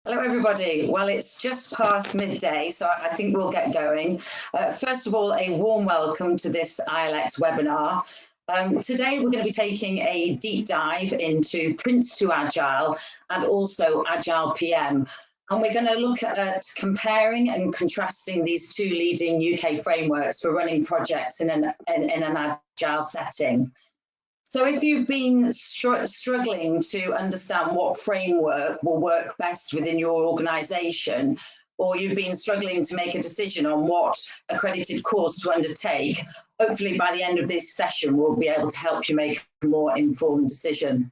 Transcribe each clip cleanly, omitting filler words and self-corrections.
Hello everybody. Well, it's just past midday, so I think we'll get going. First of all, a warm welcome to this ILX webinar. Today we're going to be taking a deep dive into PRINCE2 Agile and also AgilePM. And we're going to look at comparing and contrasting these two leading UK frameworks for running projects in an agile setting. So if you've been struggling to understand what framework will work best within your organisation, or you've been struggling to make a decision on what accredited course to undertake, hopefully by the end of this session we'll be able to help you make a more informed decision.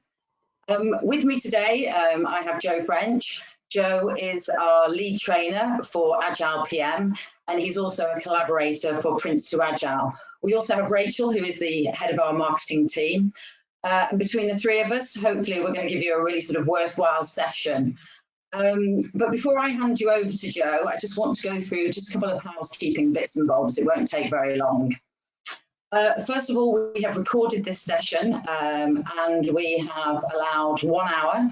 With me today I have Joe French. Joe is our lead trainer for AgilePM, and he's also a collaborator for PRINCE2 Agile. We also have Rachel, who is the head of our marketing team. And between the three of us, hopefully we're going to give you a really sort of worthwhile session. But before I hand you over to Joe, I just want to go through just a couple of housekeeping bits and bobs. It won't take very long. First of all, we have recorded this session and we have allowed 1 hour.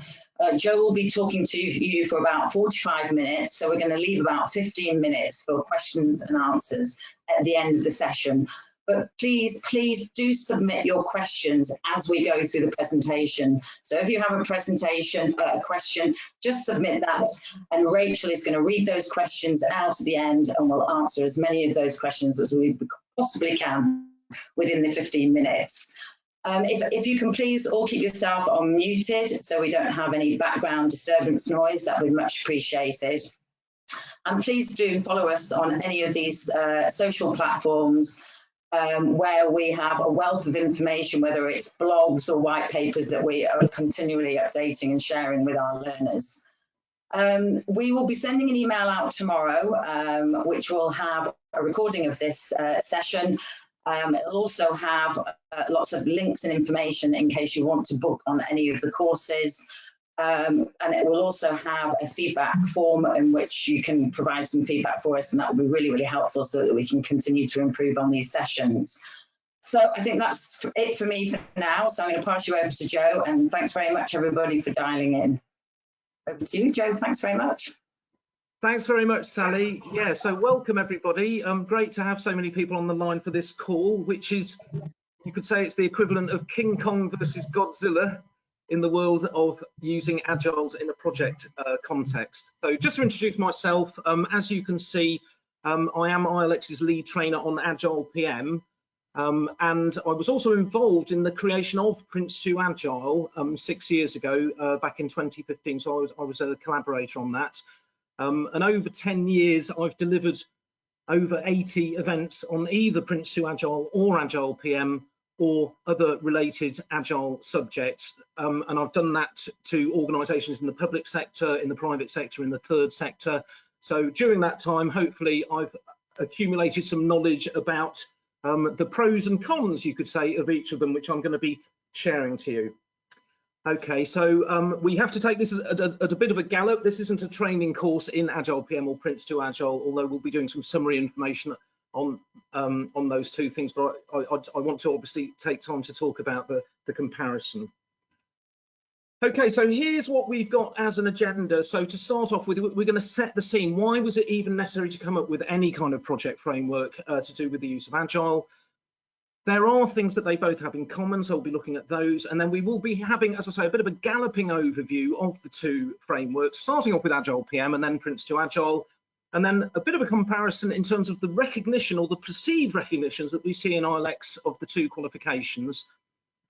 Joe will be talking to you for about 45 minutes, so we're going to leave about 15 minutes for questions and answers at the end of the session. But please do submit your questions as we go through the presentation. So if you have a question, just submit that, and Rachel is going to read those questions out at the end, and we'll answer as many of those questions as we possibly can within the 15 minutes. If you can please all keep yourself on muted so we don't have any background disturbance noise, that would be much appreciated. And please do follow us on any of these social platforms where we have a wealth of information, whether it's blogs or white papers that we are continually updating and sharing with our learners. We will be sending an email out tomorrow, which will have a recording of this session. It'll also have lots of links and information in case you want to book on any of the courses. And it will also have a feedback form in which you can provide some feedback for us, and that will be really, really helpful so that we can continue to improve on these sessions. So I think that's it for me for now. So I'm going to pass you over to Joe, and thanks very much everybody for dialing in. Over to you, Joe. Thanks very much. Thanks very much, Sally. Yeah, so welcome everybody. Great to have so many people on the line for this call, which is, you could say it's the equivalent of King Kong versus Godzilla in the world of using Agiles in a project context. So just to introduce myself, as you can see, I am ILX's lead trainer on AgilePM, and I was also involved in the creation of PRINCE2 Agile 6 years ago, back in 2015, so I was a collaborator on that. And over 10 years, I've delivered over 80 events on either PRINCE2 Agile or AgilePM or other related Agile subjects. And I've done that to organisations in the public sector, in the private sector, in the third sector. So during that time, hopefully, I've accumulated some knowledge about the pros and cons, you could say, of each of them, which I'm going to be sharing to you. Okay, so we have to take this at a bit of a gallop. This isn't a training course in AgilePM or PRINCE2 Agile, although we'll be doing some summary information on those two things. But I want to obviously take time to talk about the comparison. Okay, so here's what we've got as an agenda. So to start off with, we're going to set the scene. Why was it even necessary to come up with any kind of project framework to do with the use of Agile? There are things that they both have in common, so we'll be looking at those. And then we will be having, as I say, a bit of a galloping overview of the two frameworks, starting off with AgilePM and then PRINCE2 Agile, and then a bit of a comparison in terms of the recognition or the perceived recognitions that we see in ILX of the two qualifications.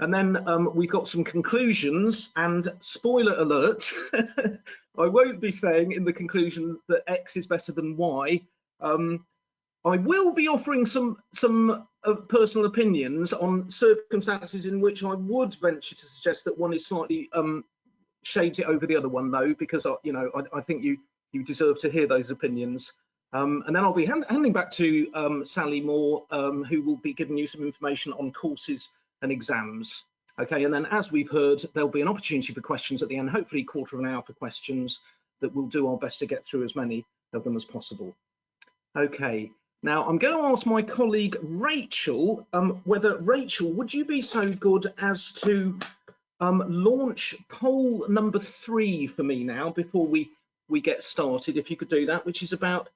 And then we've got some conclusions, and spoiler alert, I won't be saying in the conclusion that X is better than Y. I will be offering some personal opinions on circumstances in which I would venture to suggest that one is slightly shades it over the other one, though, because I think you deserve to hear those opinions. And then I'll be handing back to Sally Moore, who will be giving you some information on courses and exams. Okay, and then as we've heard, there'll be an opportunity for questions at the end, hopefully a quarter of an hour for questions, that we'll do our best to get through as many of them as possible. Okay. Now, I'm going to ask my colleague Rachel, whether, Rachel, would you be so good as to launch poll number 3 for me now, before we we get started, if you could do that, which is about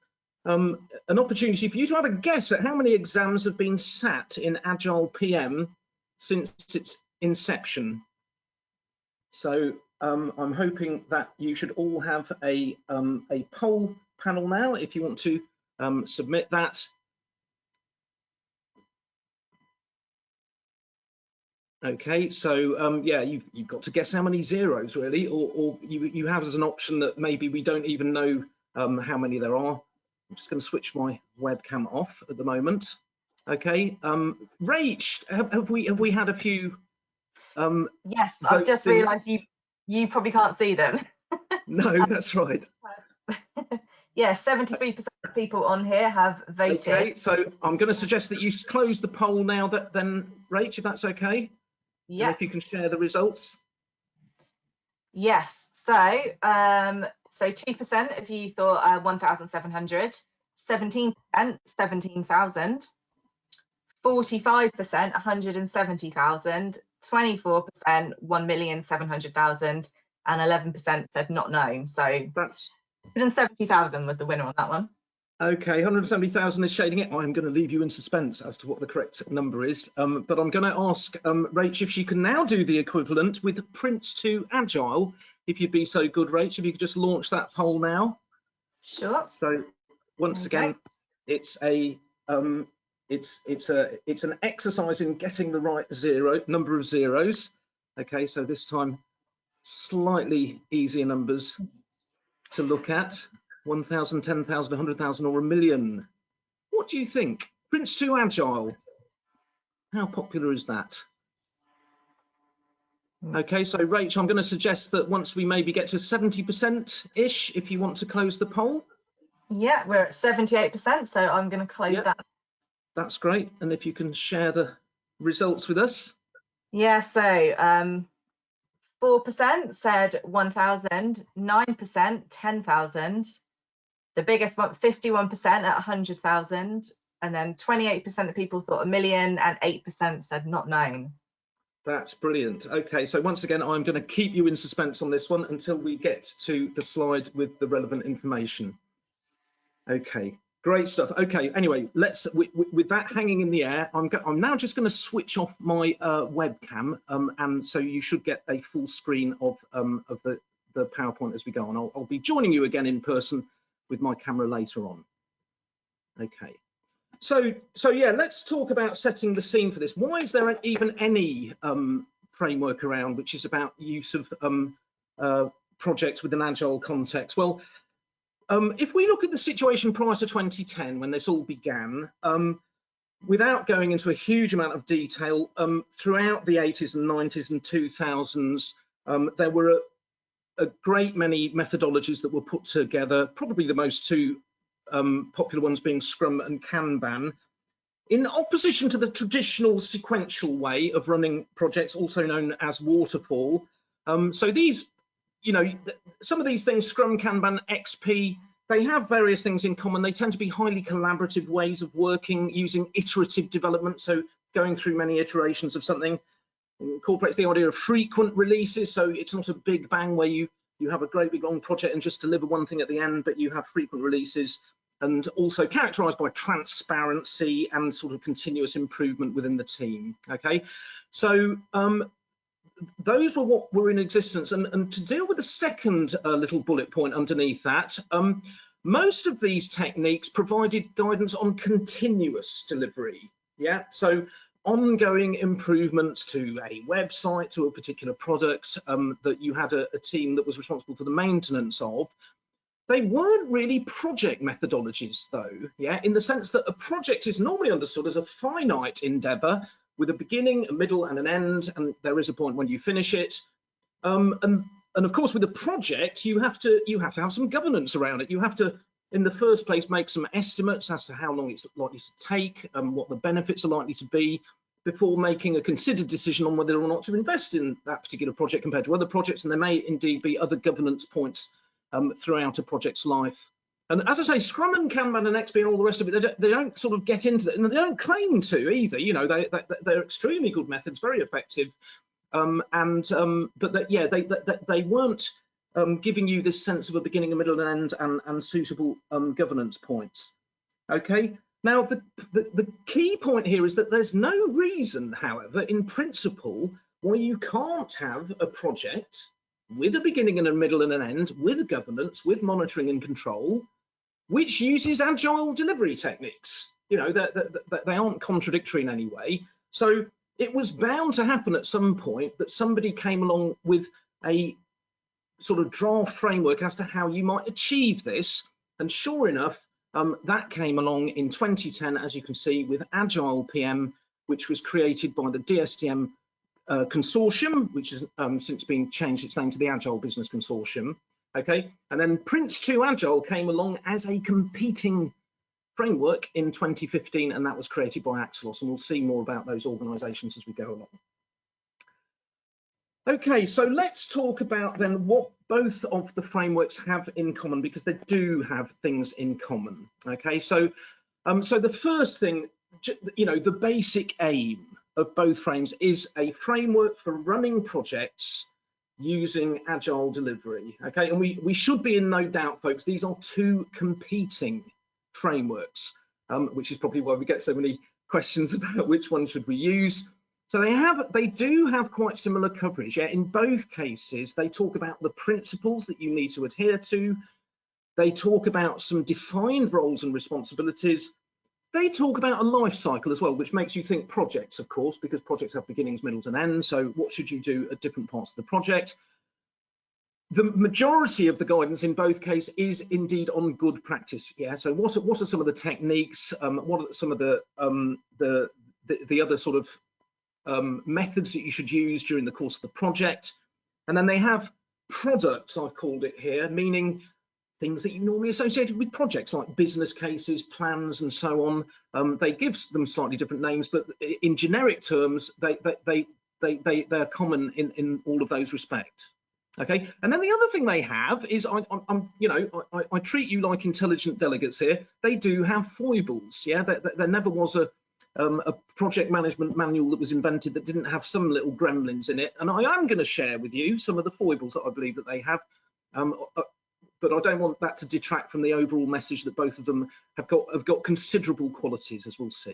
an opportunity for you to have a guess at how many exams have been sat in AgilePM since its inception. So I'm hoping that you should all have a poll panel now if you want to submit that. Okay, so yeah, you've got to guess how many zeros really, or you have as an option that maybe we don't even know how many there are. I'm just going to switch my webcam off at the moment. Okay, Rach, have we had a few? Yes, I've just realised you probably can't see them. No, that's right. Yeah, 73% of people on here have voted. Okay, so I'm going to suggest that you close the poll now. Then, Rach, if that's okay. Yeah. If you can share the results. Yes. So, 2% of you thought 1,700, 17%, 17,000, 45%, 170,000, 24%, 1,700,000, and 11% said not known. So that's 170,000 was the winner on that one. Okay, 170,000 is shading it. I'm going to leave you in suspense as to what the correct number is, but I'm going to ask Rach if she can now do the equivalent with PRINCE2 Agile. If you'd be so good, Rach, if you could just launch that poll now. Sure. So once again, it's an exercise in getting the right number of zeros. Okay, so this time slightly easier numbers to look at. 1,000, 10,000, 100,000 or 1 million. What do you think? PRINCE2 Agile, how popular is that? Okay, so Rach, I'm going to suggest that once we maybe get to 70%-ish, if you want to close the poll. Yeah, we're at 78%, so I'm going to close that. That's great. And if you can share the results with us. Yeah, so 4% said 1,000, 9%, 10,000. The biggest one, 51% at 100,000, and then 28% of people thought 1 million, and 8% said not known. That's brilliant. Okay, so once again, I'm going to keep you in suspense on this one until we get to the slide with the relevant information. Okay, great stuff. Okay, anyway, let's with that hanging in the air, I'm now just going to switch off my webcam, and so you should get a full screen of the PowerPoint as we go on. I'll be joining you again in person with my camera later on. Okay, so yeah, let's talk about setting the scene for this. Why is there even any framework around which is about use of projects with an agile context? Well, if we look at the situation prior to 2010, when this all began, without going into a huge amount of detail, throughout the 80s and 90s and 2000s, there were a great many methodologies that were put together, probably the most two popular ones being Scrum and Kanban, in opposition to the traditional sequential way of running projects, also known as waterfall. So these, you know, some of these things, Scrum, Kanban, XP, they have various things in common. They tend to be highly collaborative ways of working using iterative development, so going through many iterations of something. Incorporates the idea of frequent releases, so it's not a big bang where you have a great big long project and just deliver one thing at the end, but you have frequent releases, and also characterized by transparency and sort of continuous improvement within the team. Okay, so those were what were in existence, and to deal with the second little bullet point underneath that, most of these techniques provided guidance on continuous delivery. Yeah, so ongoing improvements to a website, to a particular product that you had a team that was responsible for the maintenance of. They weren't really project methodologies though, yeah, in the sense that a project is normally understood as a finite endeavor with a beginning, a middle and an end, and there is a point when you finish it. And of course with a project, you have to have some governance around it. You have to, in the first place, make some estimates as to how long it's likely to take and what the benefits are likely to be before making a considered decision on whether or not to invest in that particular project compared to other projects. And there may indeed be other governance points throughout a project's life. And as I say, Scrum and Kanban and XP and all the rest of it, they don't sort of get into that, and they don't claim to either. You know, they're extremely good methods, very effective. But they weren't giving you this sense of a beginning, a middle, and end, and suitable governance points. Okay. Now, the key point here is that there's no reason, however, in principle, why you can't have a project with a beginning and a middle and an end, with governance, with monitoring and control, which uses agile delivery techniques. You know, that they aren't contradictory in any way. So it was bound to happen at some point that somebody came along with a sort of draft framework as to how you might achieve this. And sure enough, that came along in 2010, as you can see, with AgilePM, which was created by the DSTM Consortium, which has since been changed its name to the Agile Business Consortium. Okay, and then PRINCE2 Agile came along as a competing framework in 2015, and that was created by Axelos, and we'll see more about those organisations as we go along. Okay, so let's talk about then what both of the frameworks have in common, because they do have things in common. Okay, so the first thing, you know, the basic aim of both frames is a framework for running projects using agile delivery. Okay, and we should be in no doubt, folks, these are two competing frameworks, which is probably why we get so many questions about which one should we use. So they do have quite similar coverage. Yeah? In both cases, they talk about the principles that you need to adhere to. They talk about some defined roles and responsibilities. They talk about a life cycle as well, which makes you think projects, of course, because projects have beginnings, middles, and ends. So what should you do at different parts of the project? The majority of the guidance in both cases is indeed on good practice. Yeah. So what are some of the techniques? What are some of the other sort of methods that you should use during the course of the project? And then they have products, I've called it here, meaning things that you normally associated with projects like business cases, plans, and so on. They give them slightly different names, but in generic terms, they're common in all of those respects. Okay, and then the other thing they have is, I treat you like intelligent delegates here. They do have foibles. Yeah, there never was a project management manual that was invented that didn't have some little gremlins in it. And I am going to share with you some of the foibles that I believe that they have. But I don't want that to detract from the overall message that both of them have got considerable qualities, as we'll see.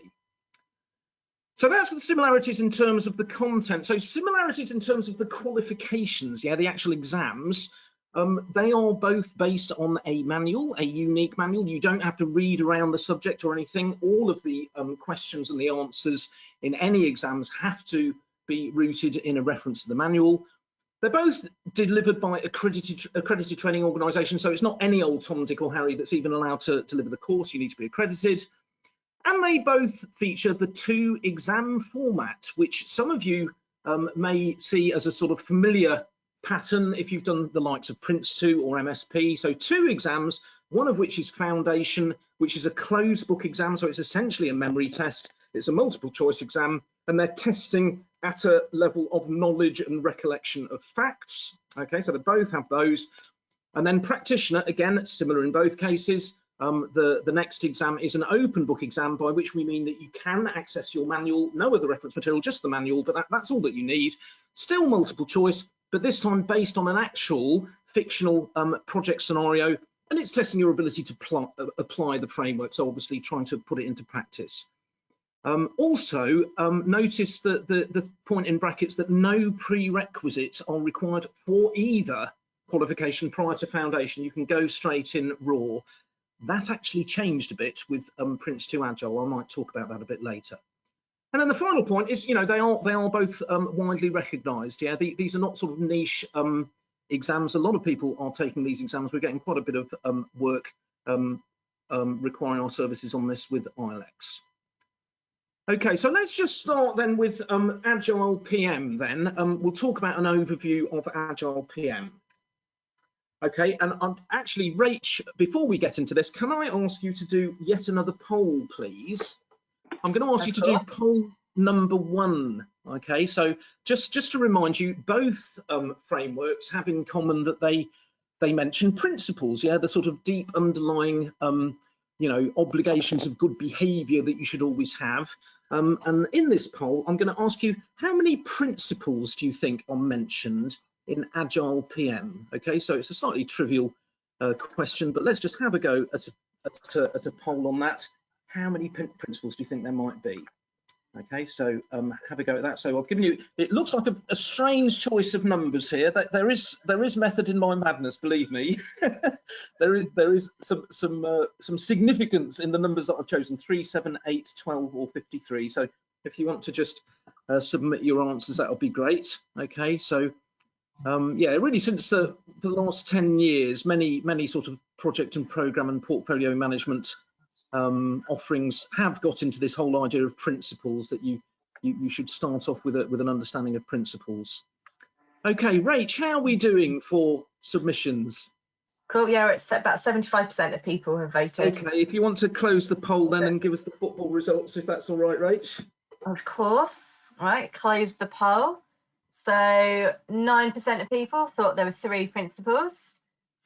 So that's the similarities in terms of the content. So similarities in terms of the qualifications, yeah, the actual exams, they are both based on a manual, a unique manual. You don't have to read around the subject or anything. All of the questions and the answers in any exams have to be rooted in a reference to the manual. They're both delivered by accredited training organisations, so it's not any old Tom, Dick or Harry that's even allowed to deliver the course. You need to be accredited. And they both feature the 2 exam format, which some of you may see as a sort of familiar pattern if you've done the likes of PRINCE2 or MSP. So 2 exams, one of which is Foundation, which is a closed book exam. So it's essentially a memory test. It's a multiple choice exam, and they're testing at a level of knowledge and recollection of facts. Okay, so they both have those. And then Practitioner, again, similar in both cases. The next exam is an open book exam, by which we mean that you can access your manual, no other reference material, just the manual, but that's all that you need. Still multiple choice, but this time based on an actual fictional project scenario, and it's testing your ability to apply the framework, so obviously trying to put it into practice. Also, notice that the point in brackets that no prerequisites are required for either qualification prior to Foundation. You can go straight in raw. That actually changed a bit with PRINCE2 Agile. I might talk about that a bit later. And then the final point is, you know, they are both widely recognised. Yeah, these are not sort of niche exams. A lot of people are taking these exams. We're getting quite a bit of work requiring our services on this with ILEX. Okay, so let's just start then with AgilePM then. We'll talk about an overview of AgilePM. Okay, and actually, Rach, before we get into this, can I ask you to do yet another poll, please? I'm going to ask you to do poll number 1. Okay, so just to remind you, both frameworks have in common that they mention principles, yeah, the sort of deep underlying you know, obligations of good behaviour that you should always have. And in this poll, I'm going to ask you, how many principles do you think are mentioned in AgilePM? Okay, so it's a slightly trivial question, but let's just have a go at a poll on that. How many principles do you think there might be? Okay, so have a go at that. So I've given you, it looks like a strange choice of numbers here. There is method in my madness, believe me. there is some significance in the numbers that I've chosen: 3, 7, 8, 12, or 53. So if you want to just submit your answers, that would be great. Okay, so yeah, really since the last 10 years, many sort of project and program and portfolio management offerings have got into this whole idea of principles, that you should start off with an understanding of principles. Okay, Rach, how are we doing for submissions? Cool, yeah, it's about 75% of people have voted. Okay, if you want to close the poll then and give us the football results, if that's all right, Rach. Of course. Right, close the poll. So 9% of people thought there were 3 principles.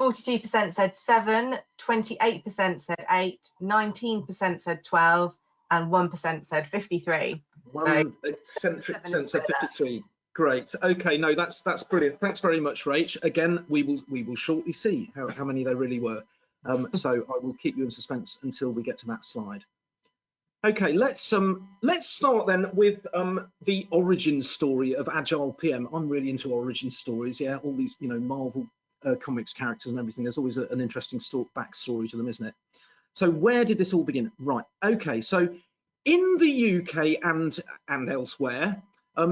42% said 7, 28% said 8, 19% said 12, and 1% said 53. 1% said 53. Great. Okay, no, that's brilliant. Thanks very much, Rach. Again, we will shortly see how many there really were. So I will keep you in suspense until we get to that slide. Okay, let's start then with the origin story of AgilePM. I'm really into origin stories. Yeah, all these, you know, Marvel comics characters and everything. There's always an interesting backstory to them, isn't it? So where did this all begin? Right. Okay. So in the UK and elsewhere,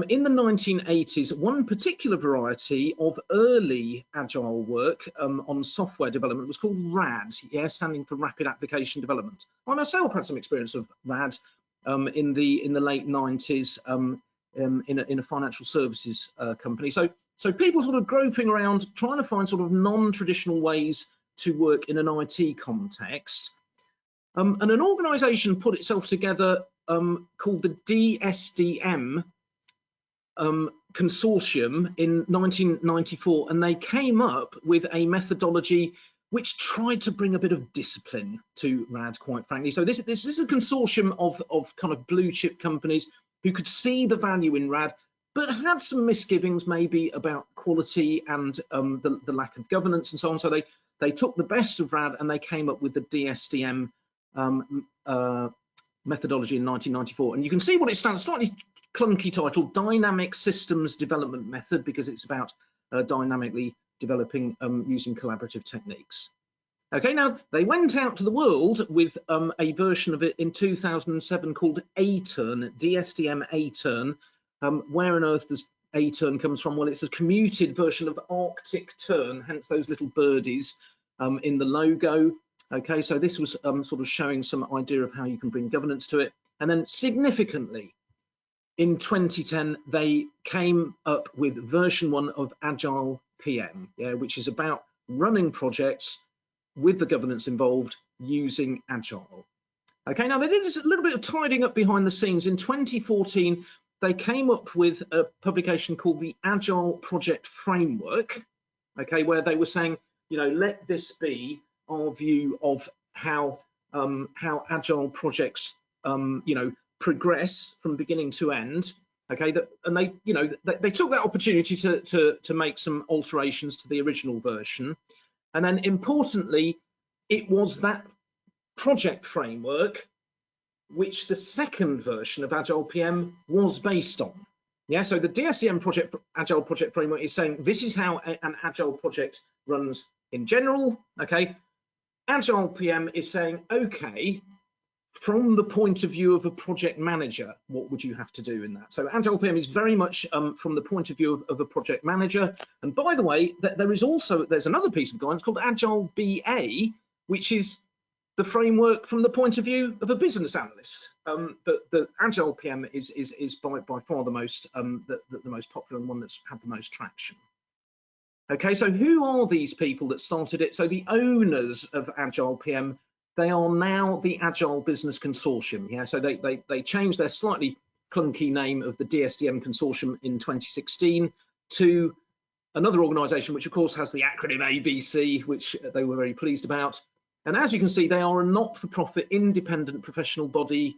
in the 1980s, one particular variety of early agile work on software development was called RAD, yeah, standing for Rapid Application Development. I myself had some experience of RAD in the late 90s in a financial services company. So people sort of groping around, trying to find sort of non-traditional ways to work in an IT context. And an organisation put itself together called the DSDM Consortium in 1994, and they came up with a methodology which tried to bring a bit of discipline to RAD, quite frankly. So this is a consortium of kind of blue chip companies who could see the value in RAD, but had some misgivings maybe about quality and the lack of governance and so on. So they took the best of RAD and they came up with the DSDM methodology in 1994. And you can see what it stands, slightly clunky title, Dynamic Systems Development Method, because it's about dynamically developing using collaborative techniques. Okay, now they went out to the world with a version of it in 2007 called ATERN, DSDM ATERN. Where on earth does ATERN comes from? Well, it's a commuted version of Arctic Tern, hence those little birdies in the logo. Okay, so this was sort of showing some idea of how you can bring governance to it. And then significantly, in 2010, they came up with version 1 of AgilePM, yeah, which is about running projects with the governance involved using Agile. Okay, now they did a little bit of tidying up behind the scenes. In 2014, they came up with a publication called the Agile Project Framework, okay, where they were saying, you know, let this be our view of how Agile projects, you know, progress from beginning to end. Okay, and they, you know, they took that opportunity to make some alterations to the original version. And then importantly, it was that project framework which the second version of AgilePM was based on. Yeah, so the DSDM Agile Project Framework is saying this is how an Agile project runs in general. Okay, AgilePM is saying, okay, from the point of view of a project manager, what would you have to do in that? So AgilePM is very much from the point of view of a project manager. And by the way, there's another piece of guidance called AgileBA, which is the framework from the point of view of a business analyst. But the AgilePM is by far the most popular and one that's had the most traction. Okay, so who are these people that started it? So the owners of AgilePM, they are now the Agile Business Consortium. Yeah, so they changed their slightly clunky name of the DSDM Consortium in 2016 to another organisation, which of course has the acronym ABC, which they were very pleased about. And as you can see, they are a not-for-profit independent professional body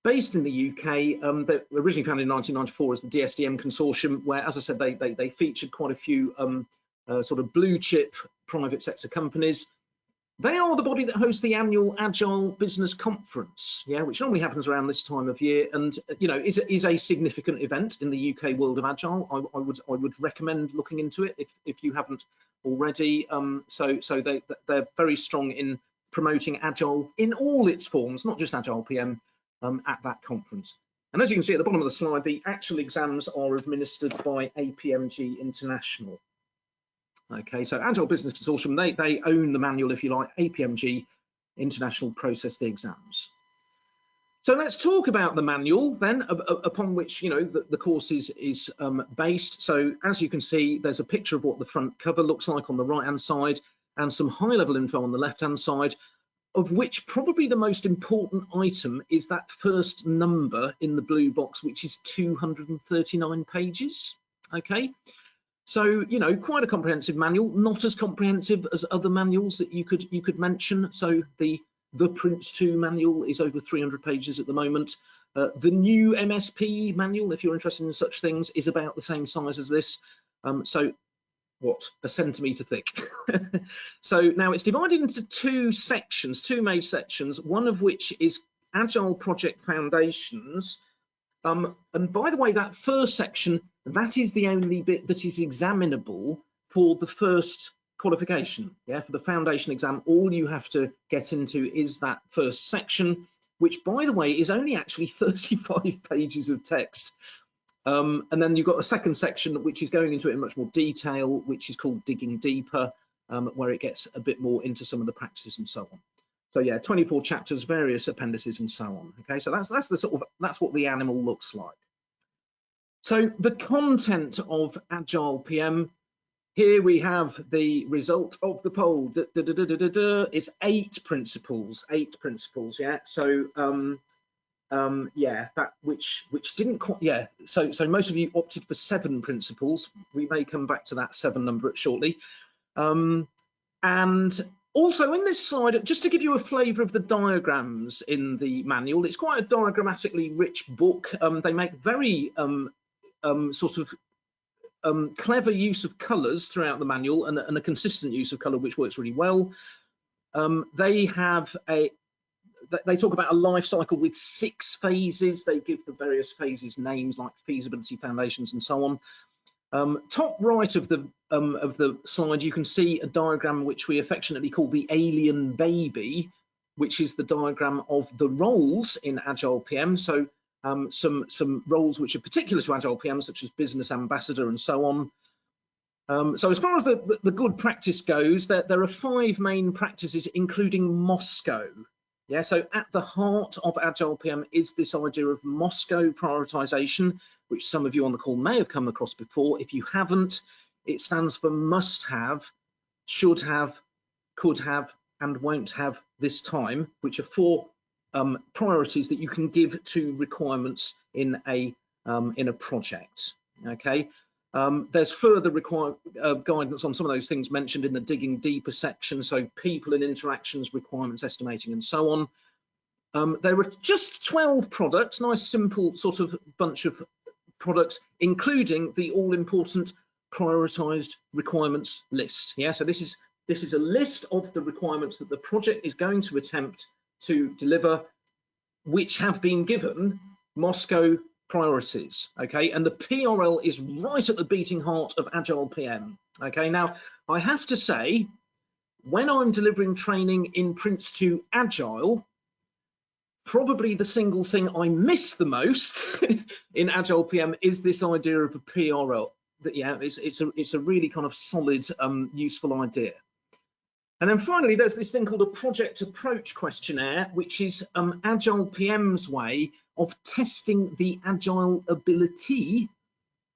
based in the UK. They were originally founded in 1994 as the DSDM Consortium, where, as I said, they featured quite a few sort of blue chip private sector companies. They are the body that hosts the annual Agile Business Conference, yeah, which normally happens around this time of year, and is a significant event in the UK world of Agile. I would recommend looking into it if you haven't already. So they're very strong in promoting Agile in all its forms, not just AgilePM, at that conference. And as you can see at the bottom of the slide, the actual exams are administered by APMG International. Okay, so Agile Business Consortium, they own the manual, if you like. APMG International process the exams. So let's talk about the manual then, upon which the course is based. So as you can see, there's a picture of what the front cover looks like on the right-hand side, and some high-level info on the left-hand side, of which probably the most important item is that first number in the blue box, which is 239 pages. Okay. So, quite a comprehensive manual, not as comprehensive as other manuals that you could mention. So the PRINCE2 manual is over 300 pages at the moment. The new MSP manual, if you're interested in such things, is about the same size as this. So what, a centimetre thick. So now it's divided into two major sections, one of which is Agile Project Foundations. And by the way, that first section, that is the only bit that is examinable for the first qualification. Yeah, for the foundation exam, all you have to get into is that first section, which, by the way, is only actually 35 pages of text. And then you've got a second section, which is going into it in much more detail, which is called Digging Deeper, where it gets a bit more into some of the practices and so on. So yeah, 24 chapters, various appendices, and so on. Okay, so that's what the animal looks like. So the content of AgilePM, here we have the result of the poll. It's 8 principles. Yeah. So yeah, that which didn't quite, yeah. So most of you opted for 7 principles. We may come back to that 7 number shortly. And also in this slide, just to give you a flavour of the diagrams in the manual, it's quite a diagrammatically rich book. They make very sort of clever use of colours throughout the manual, and a consistent use of colour, which works really well. They talk about a life cycle with 6 phases. They give the various phases names like feasibility, foundations, and so on. Top right of the slide, you can see a diagram which we affectionately call the alien baby, which is the diagram of the roles in AgilePM. So some roles which are particular to AgilePM, such as business ambassador and so on. So as far as the good practice goes, there are 5 main practices, including Moscow. Yeah, so at the heart of AgilePM is this idea of Moscow prioritization, which some of you on the call may have come across before. If you haven't, it stands for must have, should have, could have, and won't have this time, which are 4 priorities that you can give to requirements in a project. Okay. There's further guidance on some of those things mentioned in the Digging Deeper section, so people and interactions, requirements estimating, and so on. There are just 12 products, nice simple sort of bunch of products, including the all-important prioritised requirements list. Yeah, so this is a list of the requirements that the project is going to attempt to deliver, which have been given Moscow priorities. Okay, and the PRL is right at the beating heart of AgilePM. Okay, now I have to say, when I'm delivering training in PRINCE2 Agile, probably the single thing I miss the most in AgilePM is this idea of a PRL. That, yeah, it's a really kind of solid, useful idea. And then finally, there's this thing called a project approach questionnaire, which is AgilePM's way of testing the agile ability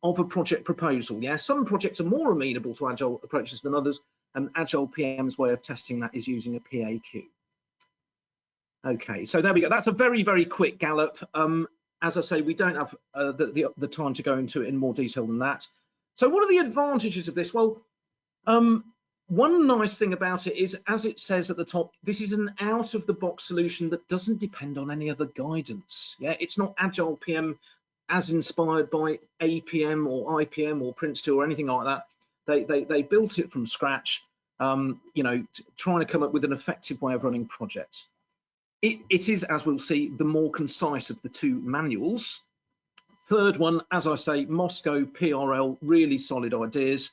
of a project proposal. Yeah, some projects are more amenable to agile approaches than others, and AgilePM's way of testing that is using a PAQ. Okay, so there we go. That's a very, very quick gallop. As I say, we don't have the time to go into it in more detail than that. So what are the advantages of this? Well, One nice thing about it is, as it says at the top, this is an out-of-the-box solution that doesn't depend on any other guidance. Yeah, it's not AgilePM as inspired by APM or IPM or PRINCE2 or anything like that. They built it from scratch, you know, trying to come up with an effective way of running projects. It is, as we'll see, the more concise of the two manuals. Third one, as I say, Moscow, PRL, really solid ideas.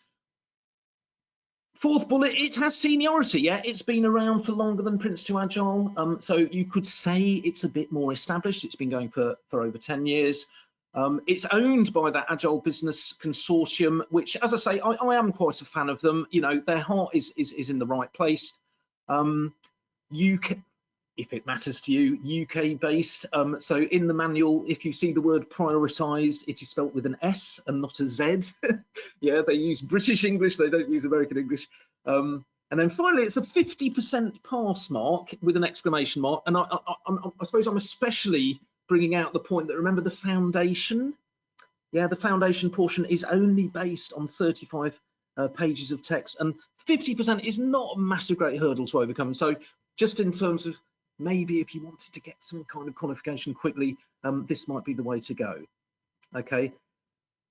Fourth bullet, it has seniority. Yeah, it's been around for longer than PRINCE2 Agile. So you could say it's a bit more established. It's been going for over 10 years. It's owned by that Agile Business Consortium, which, as I say, I am quite a fan of them. You know, their heart is in the right place. UK, if it matters to you, UK based. So in the manual, if you see the word prioritised, it is spelt with an S and not a Z. Yeah, they use British English, they don't use American English. And then finally, it's a 50% pass mark with an exclamation mark. And I suppose I'm especially bringing out the point that, remember, the foundation. Yeah, the foundation portion is only based on 35 pages of text, and 50% is not a massive great hurdle to overcome. So just in terms of maybe if you wanted to get some kind of qualification quickly, this might be the way to go. Okay.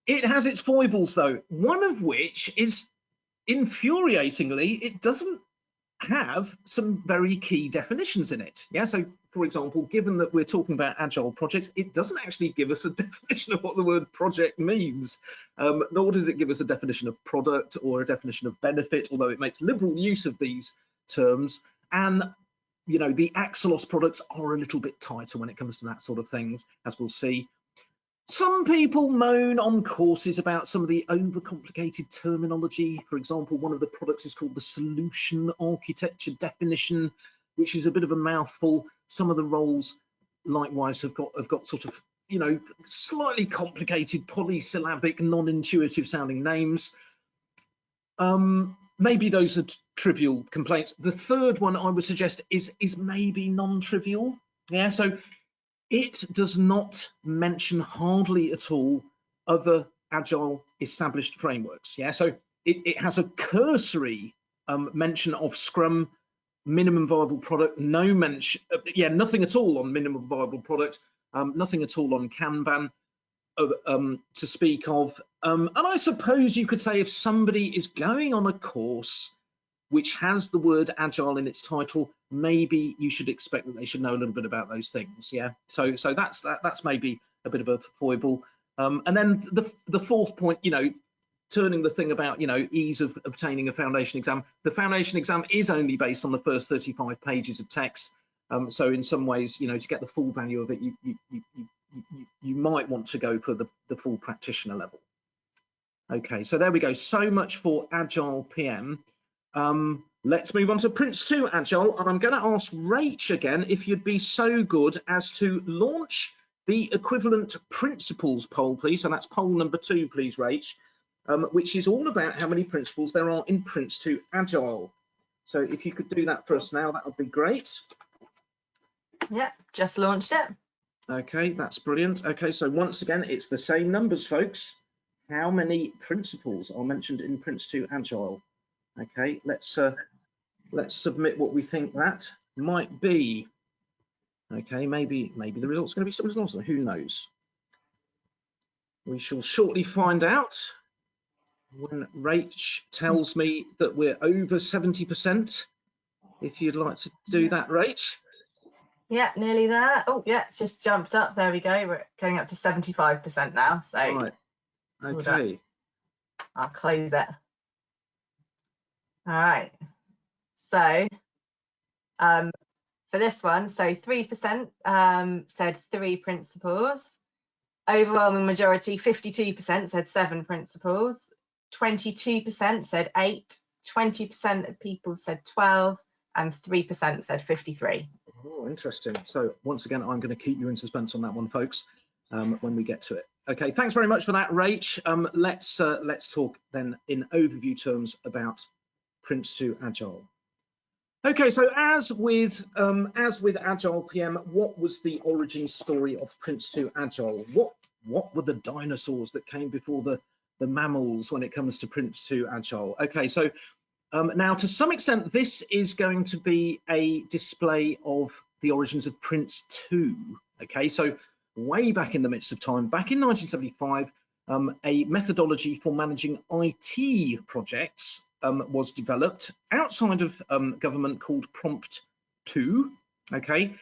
It has its foibles though, one of which is, infuriatingly, it doesn't have some very key definitions in it. Yeah, so for example, given that we're talking about agile projects, it doesn't actually give us a definition of what the word project means, nor does it give us a definition of product or a definition of benefit, although it makes liberal use of these terms. And you know, the Axelos products are a little bit tighter when it comes to that sort of things, as we'll see. Some people moan on courses about some of the overcomplicated terminology. For example, one of the products is called the solution architecture definition, which is a bit of a mouthful. Some of the roles likewise have got sort of, you know, slightly complicated, polysyllabic, non-intuitive sounding names. Maybe those are trivial complaints. The third one I would suggest is maybe non-trivial. Yeah, so it does not mention hardly at all other agile established frameworks. Yeah, so it has a cursory mention of Scrum, minimum viable product, no mention, nothing at all on minimum viable product, nothing at all on Kanban to speak of. And I suppose you could say if somebody is going on a course which has the word agile in its title, maybe you should expect that they should know a little bit about those things. Yeah, so that's maybe a bit of a foible. And then the fourth point, you know, turning the thing about, you know, ease of obtaining a foundation exam. The foundation exam is only based on the first 35 pages of text. So in some ways, you know, to get the full value of it, you might want to go for the full practitioner level. Okay, so there we go. So much for AgilePM. Let's move on to PRINCE2 Agile, and I'm going to ask Rach again if you'd be so good as to launch the equivalent principles poll, please. So that's poll number 2, please, Rach, which is all about how many principles there are in PRINCE2 Agile. So if you could do that for us now, that would be great. Yeah, just launched it. Okay, that's brilliant. Okay, so once again, it's the same numbers, folks. How many principles are mentioned in PRINCE2 Agile? Okay, let's submit what we think that might be. Okay, maybe the result's going to be something else. Who knows? We shall shortly find out when Rach tells me that we're over 70%. If you'd like to do that, Rach. Yeah, nearly there. Oh, yeah, it's just jumped up. There we go. We're going up to 75% now. So right. Okay. I'll close it. All right. So for this one, so 3% said 3 principles. Overwhelming majority, 52% said 7 principles. 22% said 8. 20% of people said 12, and 3% said 53. Oh, interesting. So once again, I'm going to keep you in suspense on that one, folks, when we get to it. Okay, thanks very much for that, Rach. Let's talk then in overview terms about PRINCE2 Agile. Okay, so as with AgilePM, what was the origin story of PRINCE2 Agile? What were the dinosaurs that came before the mammals when it comes to PRINCE2 Agile? Okay, so Now, to some extent, this is going to be a display of the origins of PRINCE2. Okay, so way back in the midst of time, back in 1975, a methodology for managing IT projects was developed outside of government called PROMPT2. Okay,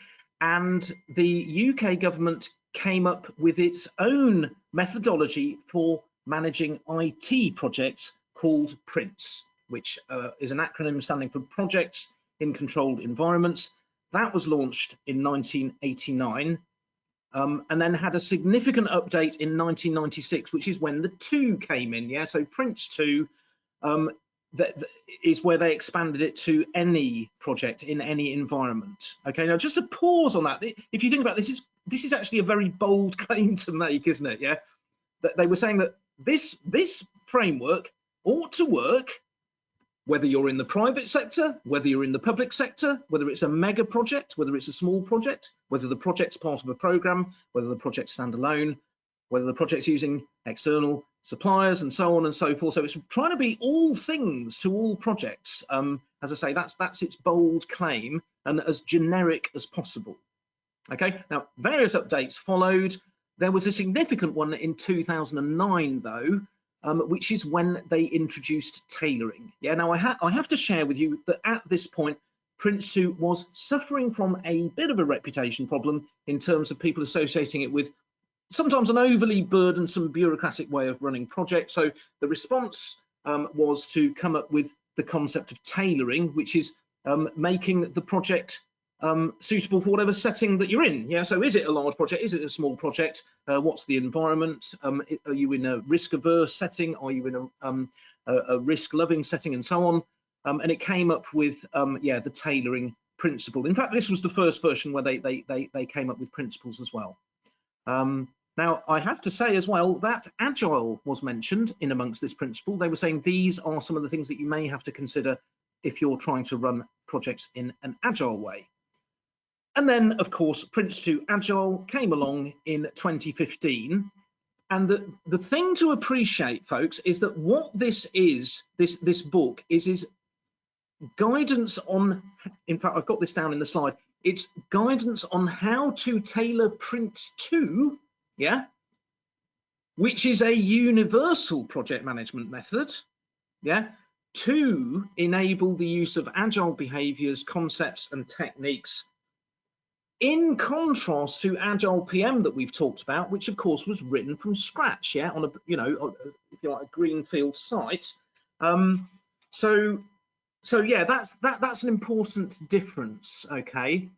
and the UK government came up with its own methodology for managing IT projects called PRINCE, which is an acronym standing for Projects in Controlled Environments. That was launched in 1989 and then had a significant update in 1996, which is when the 2 came in. Yeah, so PRINCE2 that is where they expanded it to any project in any environment. Okay, now just to pause on that, if you think about this, this is actually a very bold claim to make, isn't it? Yeah, that they were saying that this framework ought to work whether you're in the private sector, whether you're in the public sector, whether it's a mega project, whether it's a small project, whether the project's part of a program, whether the project's standalone, whether the project's using external suppliers, and so on and so forth. So it's trying to be all things to all projects. As I say, that's its bold claim, and as generic as possible. Okay, now various updates followed. There was a significant one in 2009, though, which is when they introduced tailoring. Yeah, now I have to share with you that at this point, PRINCE2 was suffering from a bit of a reputation problem in terms of people associating it with sometimes an overly burdensome bureaucratic way of running projects. So the response was to come up with the concept of tailoring, which is making the project suitable for whatever setting that you're in. Yeah, so is it a large project? Is it a small project? What's the environment? Are you in a risk-averse setting? Are you in a risk-loving setting, and so on? And it came up with yeah, the tailoring principle. In fact, this was the first version where they came up with principles as well. Now, I have to say as well that Agile was mentioned in amongst this principle. They were saying these are some of the things that you may have to consider if you're trying to run projects in an Agile way. And then, of course, PRINCE2 Agile came along in 2015. And the thing to appreciate, folks, is that what this is, this book is guidance on, in fact, I've got this down in the slide, it's guidance on how to tailor PRINCE2, yeah, which is a universal project management method, yeah, to enable the use of agile behaviors, concepts, and techniques, in contrast to AgilePM that we've talked about, which of course was written from scratch, yeah, on a, you know, if you like, a greenfield site. So yeah, that's an important difference. Okay,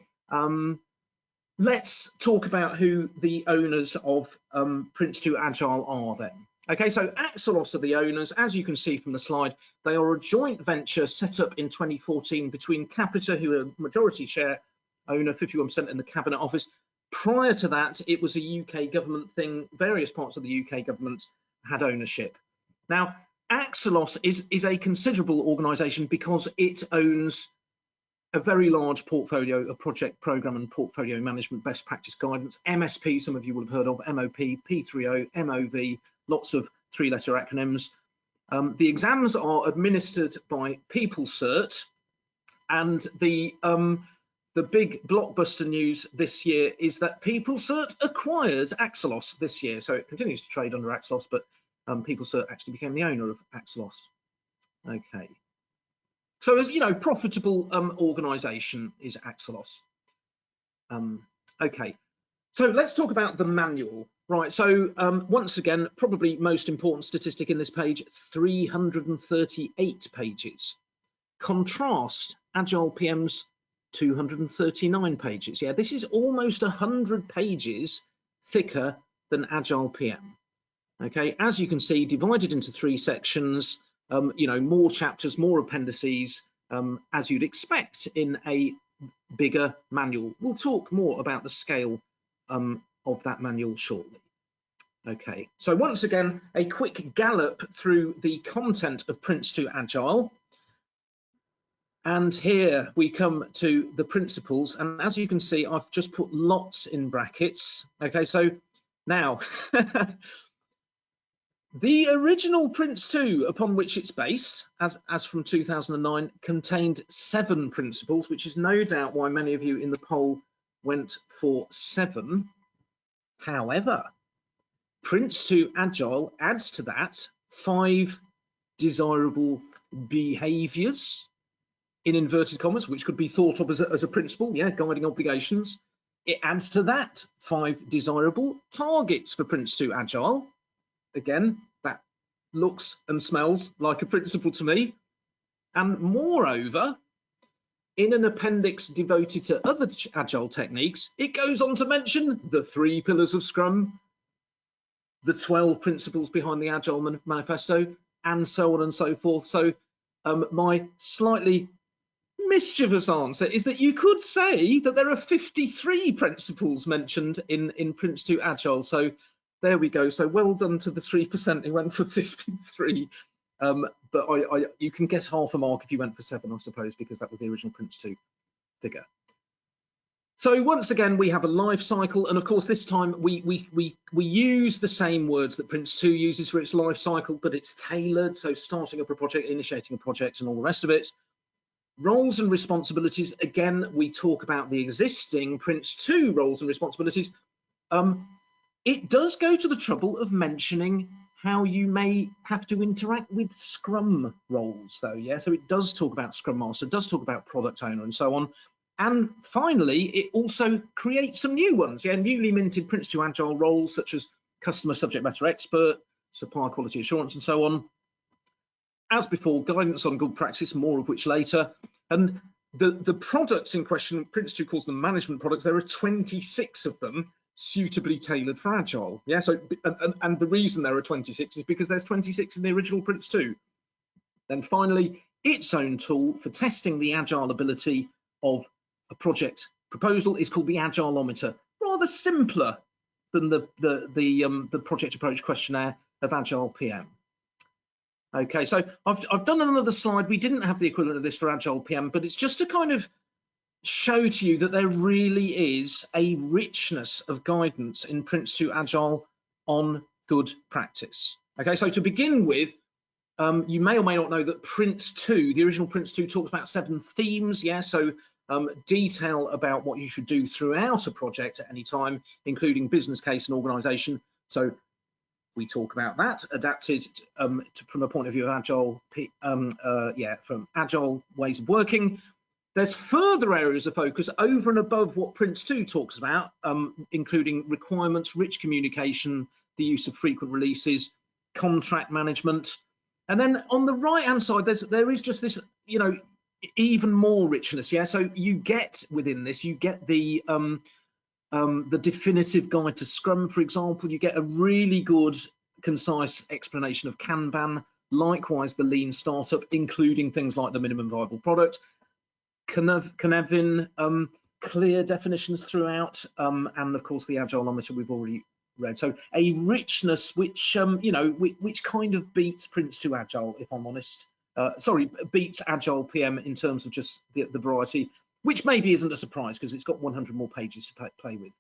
let's talk about who the owners of PRINCE2 Agile are then. Okay, so Axelos are the owners. As you can see from the slide, they are a joint venture set up in 2014 between Capita, who are majority share owner, 51% in the Cabinet Office. Prior to that, it was a UK government thing. Various parts of the UK government had ownership. Now, Axelos is a considerable organisation because it owns a very large portfolio of project, programme and portfolio management best practice guidance, MSP, some of you will have heard of, MOP, P30, MOV, lots of three-letter acronyms. The exams are administered by PeopleCert, and the big blockbuster news this year is that PeopleCert acquired Axelos this year. So it continues to trade under Axelos, but PeopleCert actually became the owner of Axelos. Okay. So as you know, profitable organisation is Axelos. Okay. So let's talk about the manual. Right. So once again, probably most important statistic in this page, 338 pages. Contrast AgilePM's 239 pages. Yeah, this is almost 100 pages thicker than AgilePM. Okay, as you can see, divided into 3 sections, you know, more chapters, more appendices, as you'd expect in a bigger manual. We'll talk more about the scale of that manual shortly. Okay, so once again, a quick gallop through the content of PRINCE2 Agile. And here we come to the principles, and as you can see, I've just put lots in brackets. Okay, so now The original PRINCE2, upon which it's based, as from 2009, contained 7 principles, which is no doubt why many of you in the poll went for 7. However, PRINCE2 Agile adds to that 5 desirable behaviours, in inverted commas, which could be thought of as a principle, yeah, guiding obligations. It adds to that 5 desirable targets for PRINCE2 Agile. Again, that looks and smells like a principle to me. And moreover, in an appendix devoted to other Agile techniques, it goes on to mention the 3 pillars of Scrum, the 12 principles behind the Agile Manifesto, and so on and so forth. So my slightly mischievous answer is that you could say that there are 53 principles mentioned in PRINCE2 Agile. So there we go. So well done to the 3% who went for 53. But you can get half a mark if you went for 7, I suppose, because that was the original PRINCE2 figure. So once again, we have a life cycle, and of course this time we use the same words that PRINCE2 uses for its life cycle, but it's tailored. So starting up a project, initiating a project, and all the rest of it. Roles and responsibilities. Again, we talk about the existing PRINCE2 roles and responsibilities. It does go to the trouble of mentioning how you may have to interact with Scrum roles, though. Yeah, so it does talk about Scrum Master, does talk about Product Owner, and so on. And finally, it also creates some new ones. Yeah, newly minted PRINCE2 Agile roles such as Customer Subject Matter Expert, Supplier Quality Assurance, and so on. As before, guidance on good practice, more of which later. And the products in question, PRINCE2 calls them management products. There are 26 of them, suitably tailored for Agile. Yeah, so and the reason there are 26 is because there's 26 in the original PRINCE2. Then finally, its own tool for testing the Agile ability of a project proposal is called the Agileometer. Rather simpler than the project approach questionnaire of AgilePM. Okay, so I've done another slide. We didn't have the equivalent of this for AgilePM, but it's just to kind of show to you that there really is a richness of guidance in PRINCE2 Agile on good practice. Okay, so to begin with, you may or may not know that PRINCE2, the original PRINCE2, talks about 7 themes. Yeah, so detail about what you should do throughout a project at any time, including business case and organisation. So we talk about that, adapted from a point of view of Agile, from Agile ways of working. There's further areas of focus over and above what PRINCE2 talks about, including requirements, rich communication, the use of frequent releases, contract management. And then on the right-hand side, there is just this, you know, even more richness. Yeah, so you get within this, you get the definitive guide to Scrum, for example. You get a really good, concise explanation of Kanban. Likewise, the lean startup, including things like the minimum viable product. Canevin, clear definitions throughout, and of course the Agileometer we've already read. So a richness which you know, which kind of beats PRINCE2 Agile, if I'm honest. Sorry, beats AgilePM in terms of just the variety, which maybe isn't a surprise because it's got 100 more pages to play with.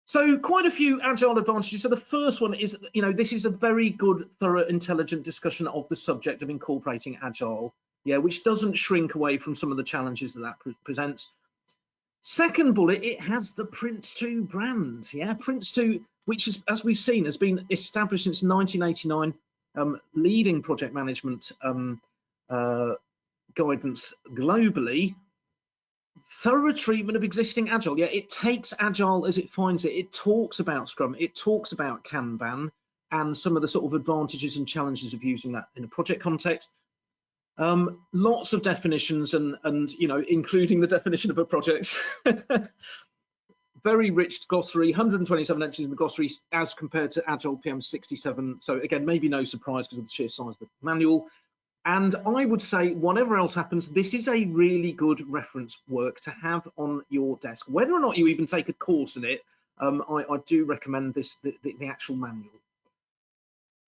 So quite a few Agile advantages. So the first one is, you know, this is a very good, thorough, intelligent discussion of the subject of incorporating Agile. Yeah, which doesn't shrink away from some of the challenges that presents. Second bullet, it has the PRINCE2 brand. Yeah, PRINCE2, which is, as we've seen, has been established since 1989, leading project management guidance globally. Thorough treatment of existing Agile. Yeah, it takes Agile as it finds it. It talks about Scrum, it talks about Kanban, and some of the sort of advantages and challenges of using that in a project context. Lots of definitions and you know, including the definition of a project. Very rich glossary, 127 entries in the glossary as compared to AgilePM 67. So again, maybe no surprise because of the sheer size of the manual. And I would say, whatever else happens, this is a really good reference work to have on your desk. Whether or not you even take a course in it, I do recommend this, the actual manual.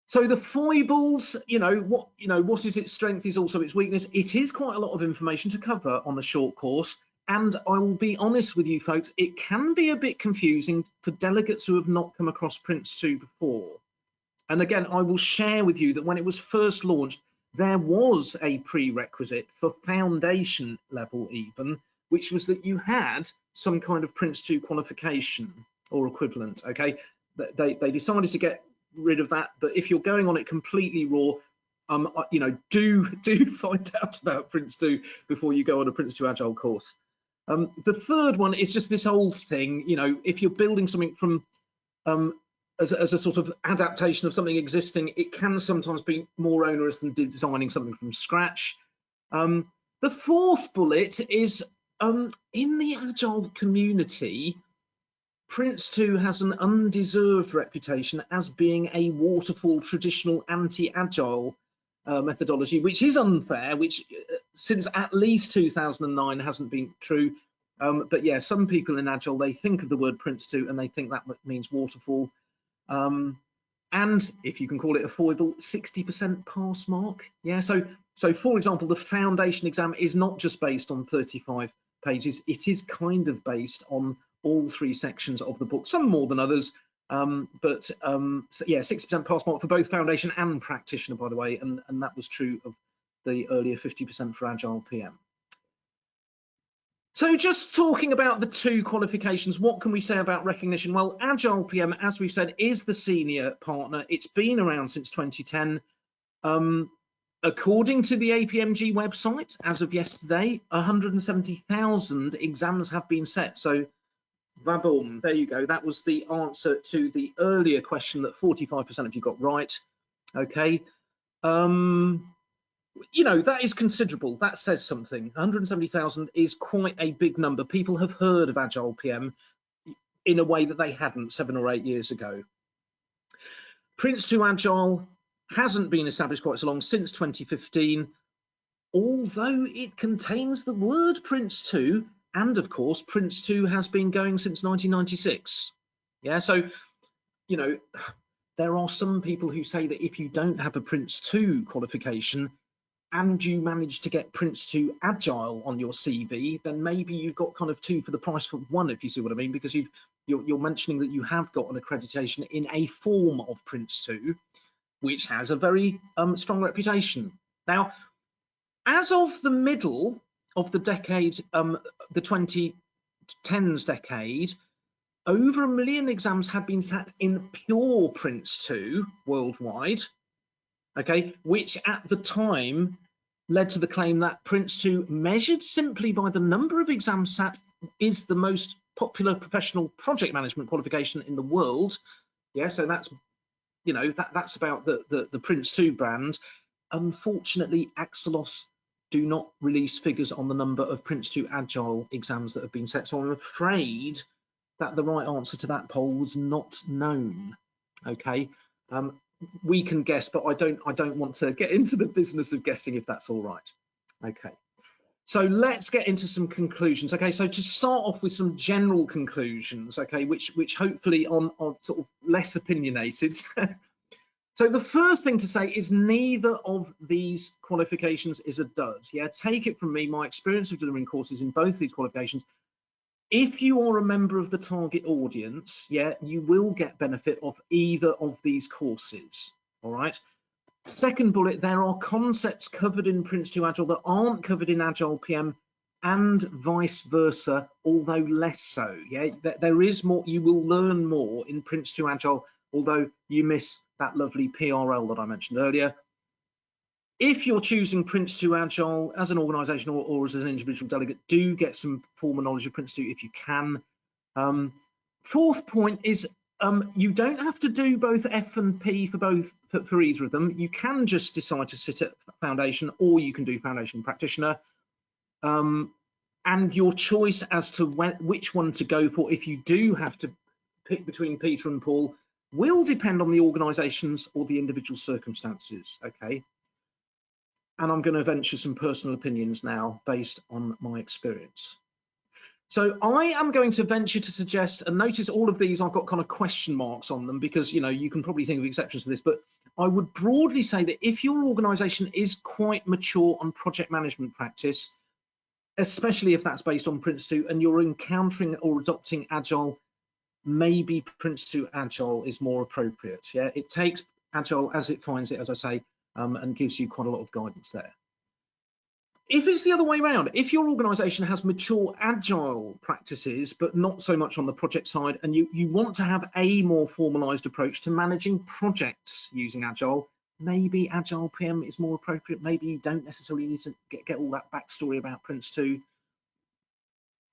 So the foibles, what is its strength is also its weakness. It is quite a lot of information to cover on a short course. And I will be honest with you folks, it can be a bit confusing for delegates who have not come across PRINCE2 before. And again, I will share with you that when it was first launched, there was a prerequisite for foundation level even, which was that you had some kind of PRINCE2 qualification or equivalent. Okay, they decided to get rid of that, but if you're going on it completely raw, you know, do find out about PRINCE2 before you go on a PRINCE2 Agile course. The third one is just this whole thing, you know, if you're building something from as a sort of adaptation of something existing, it can sometimes be more onerous than designing something from scratch. The fourth bullet is in the Agile community, PRINCE2 has an undeserved reputation as being a waterfall traditional anti-Agile methodology, which is unfair, which since at least 2009 hasn't been true. But yeah, some people in Agile, they think of the word PRINCE2 and they think that means waterfall. And if you can call it a foible, 60% pass mark. Yeah, so for example, the foundation exam is not just based on 35 pages, it is kind of based on all 3 sections of the book, some more than others. So yeah, 60% pass mark for both foundation and practitioner, by the way, and that was true of the earlier 50% for AgilePM. So just talking about the 2 qualifications, what can we say about recognition? Well, AgilePM, as we've said, is the senior partner. It's been around since 2010. According to the APMG website, as of yesterday, 170,000 exams have been set. So, boom, there you go. That was the answer to the earlier question that 45% of you got right. Okay. You know, that is considerable. That says something. 170,000 is quite a big number. People have heard of AgilePM in a way that they hadn't 7 or 8 years ago. PRINCE2 Agile hasn't been established quite so long, since 2015, although it contains the word PRINCE2, and of course, PRINCE2 has been going since 1996. Yeah, so, you know, there are some people who say that if you don't have a PRINCE2 qualification, and you manage to get PRINCE2 Agile on your CV, then maybe you've got kind of 2 for the price of 1, if you see what I mean, because you're mentioning that you have got an accreditation in a form of PRINCE2, which has a very strong reputation. Now, as of the middle of the decade, the 2010s decade, over 1 million exams have been sat in pure PRINCE2 worldwide. Okay, which at the time led to the claim that PRINCE2, measured simply by the number of exams sat, is the most popular professional project management qualification in the world. Yeah, so that's, you know, that's about the PRINCE2 brand. Unfortunately, Axelos do not release figures on the number of PRINCE2 Agile exams that have been set, so I'm afraid that the right answer to that poll was not known. Okay. We can guess, but I don't want to get into the business of guessing, if that's all right. Okay, so let's get into some conclusions. Okay, so to start off with some general conclusions, okay, which hopefully are sort of less opinionated. So the first thing to say is neither of these qualifications is a dud. Yeah, take it from me, my experience of delivering courses in both these qualifications. If you are a member of the target audience, yeah, you will get benefit of either of these courses, all right? Second bullet, there are concepts covered in PRINCE2 Agile that aren't covered in AgilePM, and vice versa, although less so, yeah? There is more, you will learn more in PRINCE2 Agile, although you miss that lovely PRL that I mentioned earlier. If you're choosing PRINCE2 Agile as an organisation or as an individual delegate, do get some formal knowledge of PRINCE2 if you can. Fourth point is you don't have to do both F and P for either of them. You can just decide to sit at foundation, or you can do foundation practitioner. And your choice as to which one to go for, if you do have to pick between Peter and Paul, will depend on the organisations or the individual circumstances. Okay. And I'm going to venture some personal opinions now based on my experience. So I am going to venture to suggest, and notice all of these I've got kind of question marks on them, because, you know, you can probably think of exceptions to this, but I would broadly say that if your organisation is quite mature on project management practice, especially if that's based on PRINCE2 and you're encountering or adopting Agile, maybe PRINCE2 Agile is more appropriate. Yeah, it takes Agile as it finds it, as I say, and gives you quite a lot of guidance there. If it's the other way around, if your organisation has mature Agile practices, but not so much on the project side, and you want to have a more formalised approach to managing projects using Agile, maybe AgilePM is more appropriate. Maybe you don't necessarily need to get all that backstory about Prince2.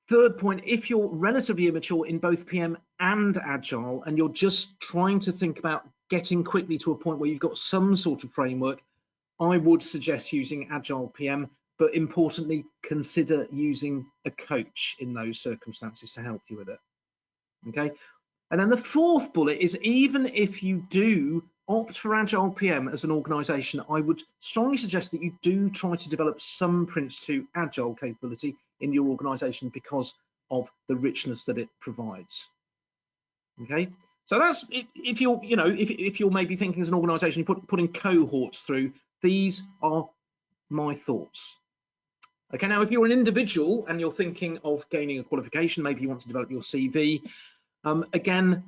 Third point, if you're relatively immature in both PM and Agile, and you're just trying to think about getting quickly to a point where you've got some sort of framework, I would suggest using AgilePM, but importantly, consider using a coach in those circumstances to help you with it. Okay. And then the fourth bullet is, even if you do opt for AgilePM as an organization, I would strongly suggest that you do try to develop some Prince2 Agile capability in your organization because of the richness that it provides. Okay. So that's if you're, if you're maybe thinking as an organization, you're putting cohorts through, these are my thoughts. Okay, now if you're an individual and you're thinking of gaining a qualification, maybe you want to develop your CV, again,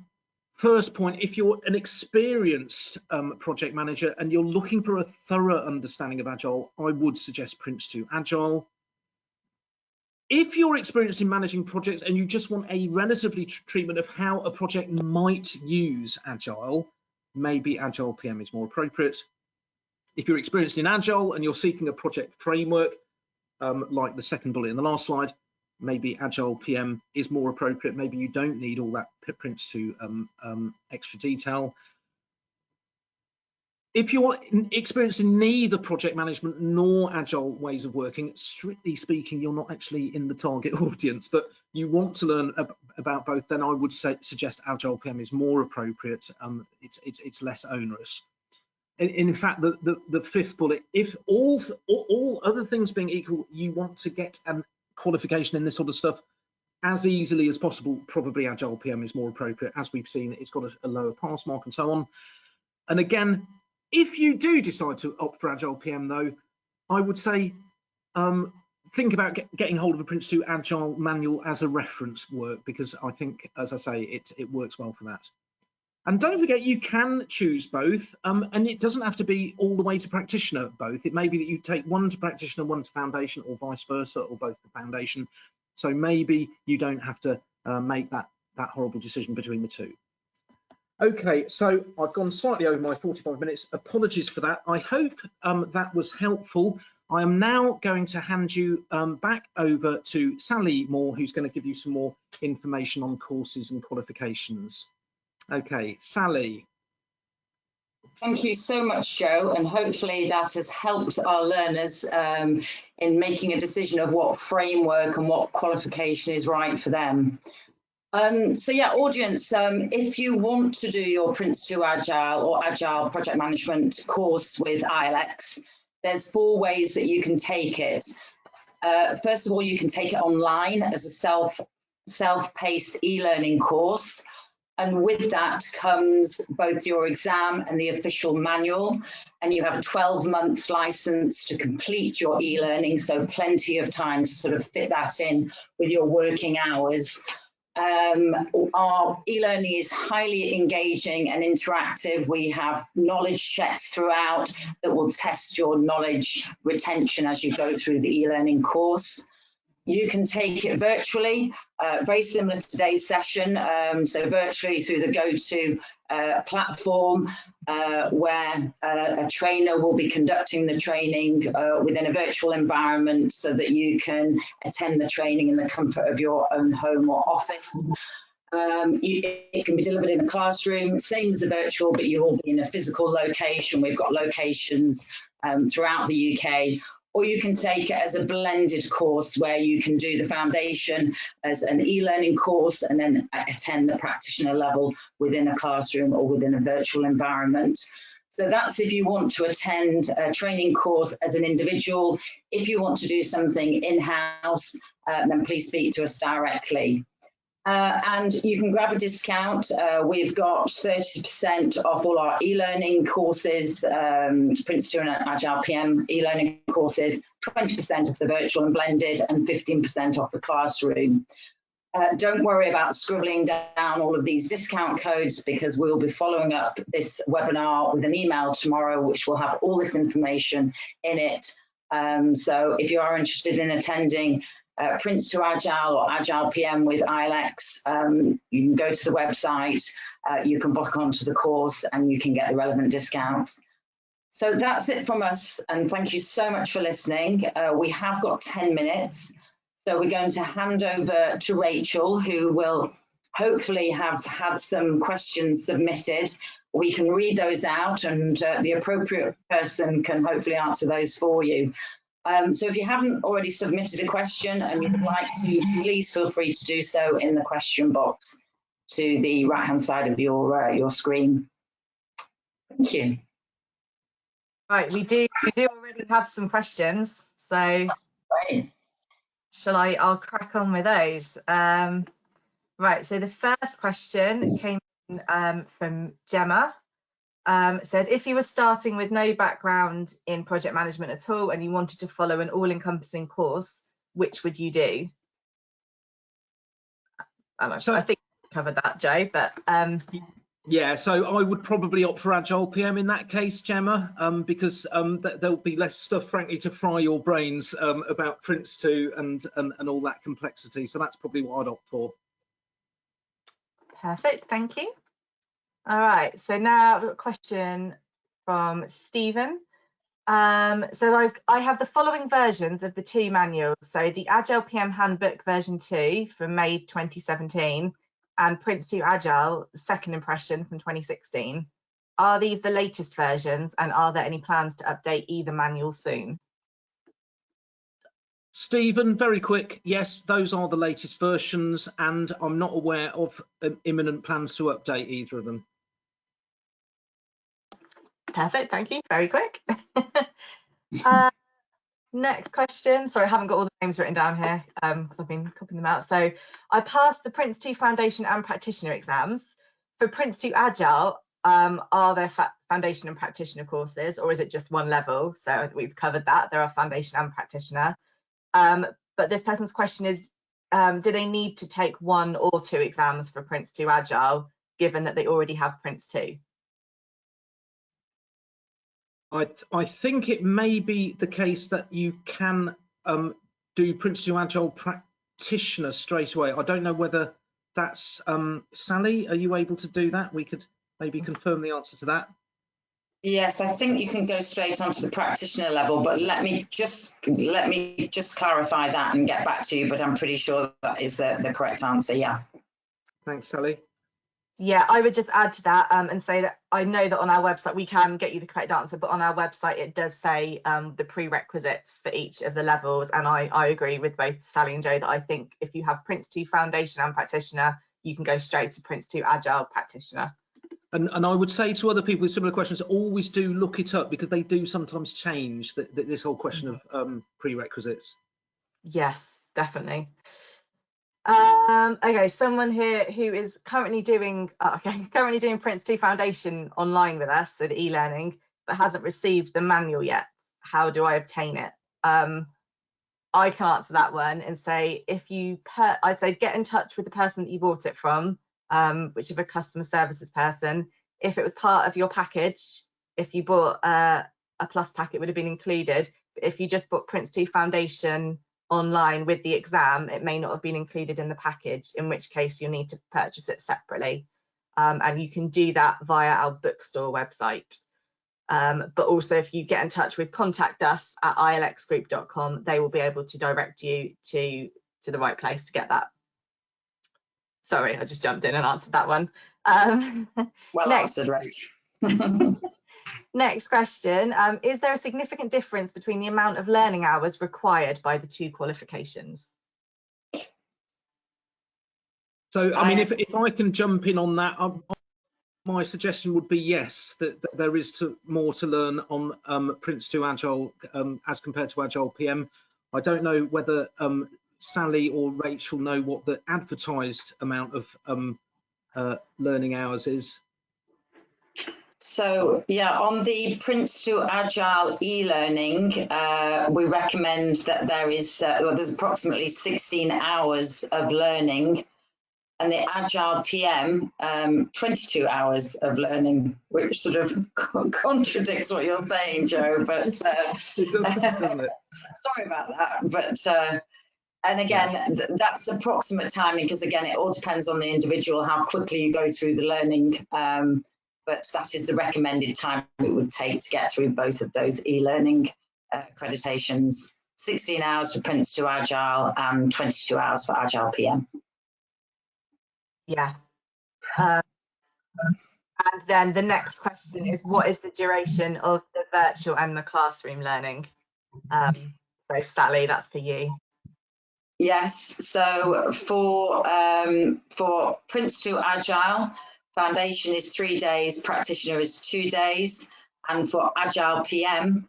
first point, if you're an experienced project manager and you're looking for a thorough understanding of Agile, I would suggest Prince2 Agile. If you're experienced in managing projects and you just want a relatively treatment of how a project might use Agile, maybe AgilePM is more appropriate. If you're experienced in Agile and you're seeking a project framework, like the second bullet in the last slide, maybe AgilePM is more appropriate. Maybe you don't need all that Prince2 extra detail. If you're experienced in neither project management nor Agile ways of working, strictly speaking, you're not actually in the target audience, but you want to learn about both, then I would suggest AgilePM is more appropriate. It's less onerous. In fact, the fifth bullet, if all other things being equal, you want to get a qualification in this sort of stuff as easily as possible, probably AgilePM is more appropriate. As we've seen, it's got a lower pass mark and so on. And again, if you do decide to opt for AgilePM, though, I would say think about getting hold of a Prince2 Agile Manual as a reference work, because I think, as I say, it works well for that. And don't forget, you can choose both, and it doesn't have to be all the way to practitioner both. It may be that you take one to practitioner, one to foundation, or vice versa, or both to foundation. So maybe you don't have to make that horrible decision between the two. Okay, so I've gone slightly over my 45 minutes. Apologies for that. I hope that was helpful. I am now going to hand you back over to Sally Moore, who's going to give you some more information on courses and qualifications. Okay, Sally. Thank you so much, Joe, and hopefully that has helped our learners in making a decision of what framework and what qualification is right for them. So yeah, audience, if you want to do your Prince2 Agile or Agile Project Management course with ILEX, there's 4 ways that you can take it. First of all, you can take it online as a self-paced e-learning course. And with that comes both your exam and the official manual, and you have a 12-month license to complete your e-learning, so plenty of time to sort of fit that in with your working hours. Our e-learning is highly engaging and interactive. We have knowledge checks throughout that will test your knowledge retention as you go through the e-learning course. You can take it virtually, very similar to today's session, so virtually through the GoTo platform, where a trainer will be conducting the training within a virtual environment so that you can attend the training in the comfort of your own home or office. It can be delivered in a classroom, same as the virtual, but you will be in a physical location. We've got locations throughout the UK. Or you can take it as a blended course where you can do the foundation as an e-learning course and then attend the practitioner level within a classroom or within a virtual environment. So that's if you want to attend a training course as an individual. If you want to do something in-house, then please speak to us directly. And you can grab a discount. We've got 30% off all our e-learning courses, Prince2 and AgilePM e-learning courses, 20% off the virtual and blended, and 15% off the classroom. Don't worry about scribbling down all of these discount codes, because we'll be following up this webinar with an email tomorrow, which will have all this information in it. So if you are interested in attending PRINCE2 Agile or AgilePM with ILEX, you can go to the website, you can book onto the course, and you can get the relevant discounts. So that's it from us, and thank you so much for listening. We have got 10 minutes. So we're going to hand over to Rachel, who will hopefully have had some questions submitted. We can read those out, and the appropriate person can hopefully answer those for you. So if you haven't already submitted a question and you would like to, please feel free to do so in the question box to the right-hand side of your screen. Thank you. Right, we do already have some questions, so Great. I'll crack on with those. Right, so the first question came in, from Gemma. Said, if you were starting with no background in project management at all and you wanted to follow an all-encompassing course, which would you do? I think you covered that, Joe, but yeah, so I would probably opt for AgilePM in that case, Gemma, because there'll be less stuff, frankly, to fry your brains about PRINCE2 and all that complexity. So that's probably what I'd opt for. Perfect, thank you. All right, so now I've got a question from Stephen. So I have the following versions of the 2 manuals. So the AgilePM Handbook version 2 from May 2017 and PRINCE2 Agile, the second impression from 2016. Are these the latest versions, and are there any plans to update either manual soon? Stephen, very quick, yes, those are the latest versions, and I'm not aware of imminent plans to update either of them. Perfect, thank you, very quick. Next question. Sorry, I haven't got all the names written down here because I've been copying them out. So I passed the PRINCE2 Foundation and Practitioner exams. For PRINCE2 Agile, are there Foundation and Practitioner courses, or is it just one level? So we've covered that. There are Foundation and Practitioner. But this person's question is, do they need to take 1 or 2 exams for PRINCE2 Agile, given that they already have PRINCE2? I think it may be the case that you can do PRINCE2 Agile Practitioner straight away. I don't know whether that's Sally, are you able to do that? We could maybe confirm the answer to that. Yes, I think you can go straight onto the practitioner level, but let me just clarify that and get back to you, but I'm pretty sure that is the correct answer. Yeah. Thanks, Sally. Yeah, I would just add to that and say that I know that on our website we can get you the correct answer, but on our website it does say the prerequisites for each of the levels, and I agree with both Sally and Joe that I think if you have PRINCE2 Foundation and Practitioner, you can go straight to PRINCE2 Agile Practitioner. And I would say to other people with similar questions, always do look it up, because they do sometimes change this whole question of prerequisites. Yes, definitely. Okay, someone here who is currently doing PRINCE2 Foundation online with us, so the e-learning, but hasn't received the manual yet. How do I obtain it? I can answer that one and say, I'd say get in touch with the person that you bought it from, whichever customer services person. If it was part of your package, if you bought a plus pack, it would have been included. But if you just bought PRINCE2 Foundation online with the exam, it may not have been included in the package, in which case you'll need to purchase it separately. And you can do that via our bookstore website. But also, if you get in touch with contact us at ilexgroup.com, they will be able to direct you to the right place to get that. Sorry, I just jumped in and answered that one. Well answered, right? Next question. Is there a significant difference between the amount of learning hours required by the 2 qualifications? So, I mean, if I can jump in on that, my suggestion would be yes, that there is more to learn on PRINCE2 Agile as compared to AgilePM. I don't know whether Sally or Rachel know what the advertised amount of learning hours is. So yeah, on the PRINCE2 Agile e-learning, we recommend that there's approximately 16 hours of learning, and the AgilePM 22 hours of learning, which sort of contradicts what you're saying, Joe. But it does, doesn't it? Sorry about that. But and again, that's approximate timing, because again, it all depends on the individual, how quickly you go through the learning. But that is the recommended time it would take to get through both of those e-learning accreditations. 16 hours for PRINCE2 Agile and 22 hours for AgilePM. Yeah. And then the next question is, what is the duration of the virtual and the classroom learning? So Sally, that's for you. Yes, so for PRINCE2 Agile, Foundation is 3 days, Practitioner is 2 days, and for AgilePM,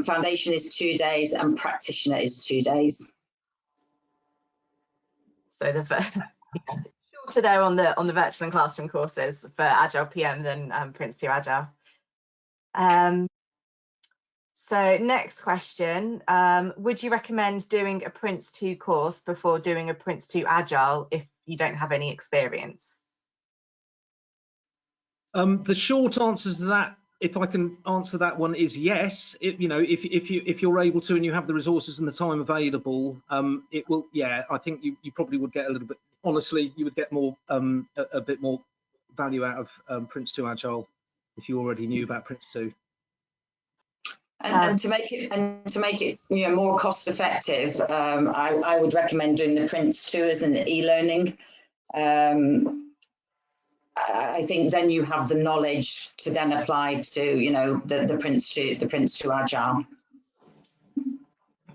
Foundation is 2 days and Practitioner is 2 days. So the shorter there on the virtual and classroom courses for AgilePM than PRINCE2 Agile. So next question, would you recommend doing a PRINCE2 course before doing a PRINCE2 Agile if you don't have any experience? The short answer to that, if I can answer that one, is yes. If you're able to and you have the resources and the time available, it will. Yeah, I think you probably would get a little bit. Honestly, you would get more a bit more value out of PRINCE2 Agile if you already knew about PRINCE2. And to make it more cost effective, I would recommend doing the PRINCE2 as an e-learning. I think then you have the knowledge to then apply to the PRINCE2 Agile.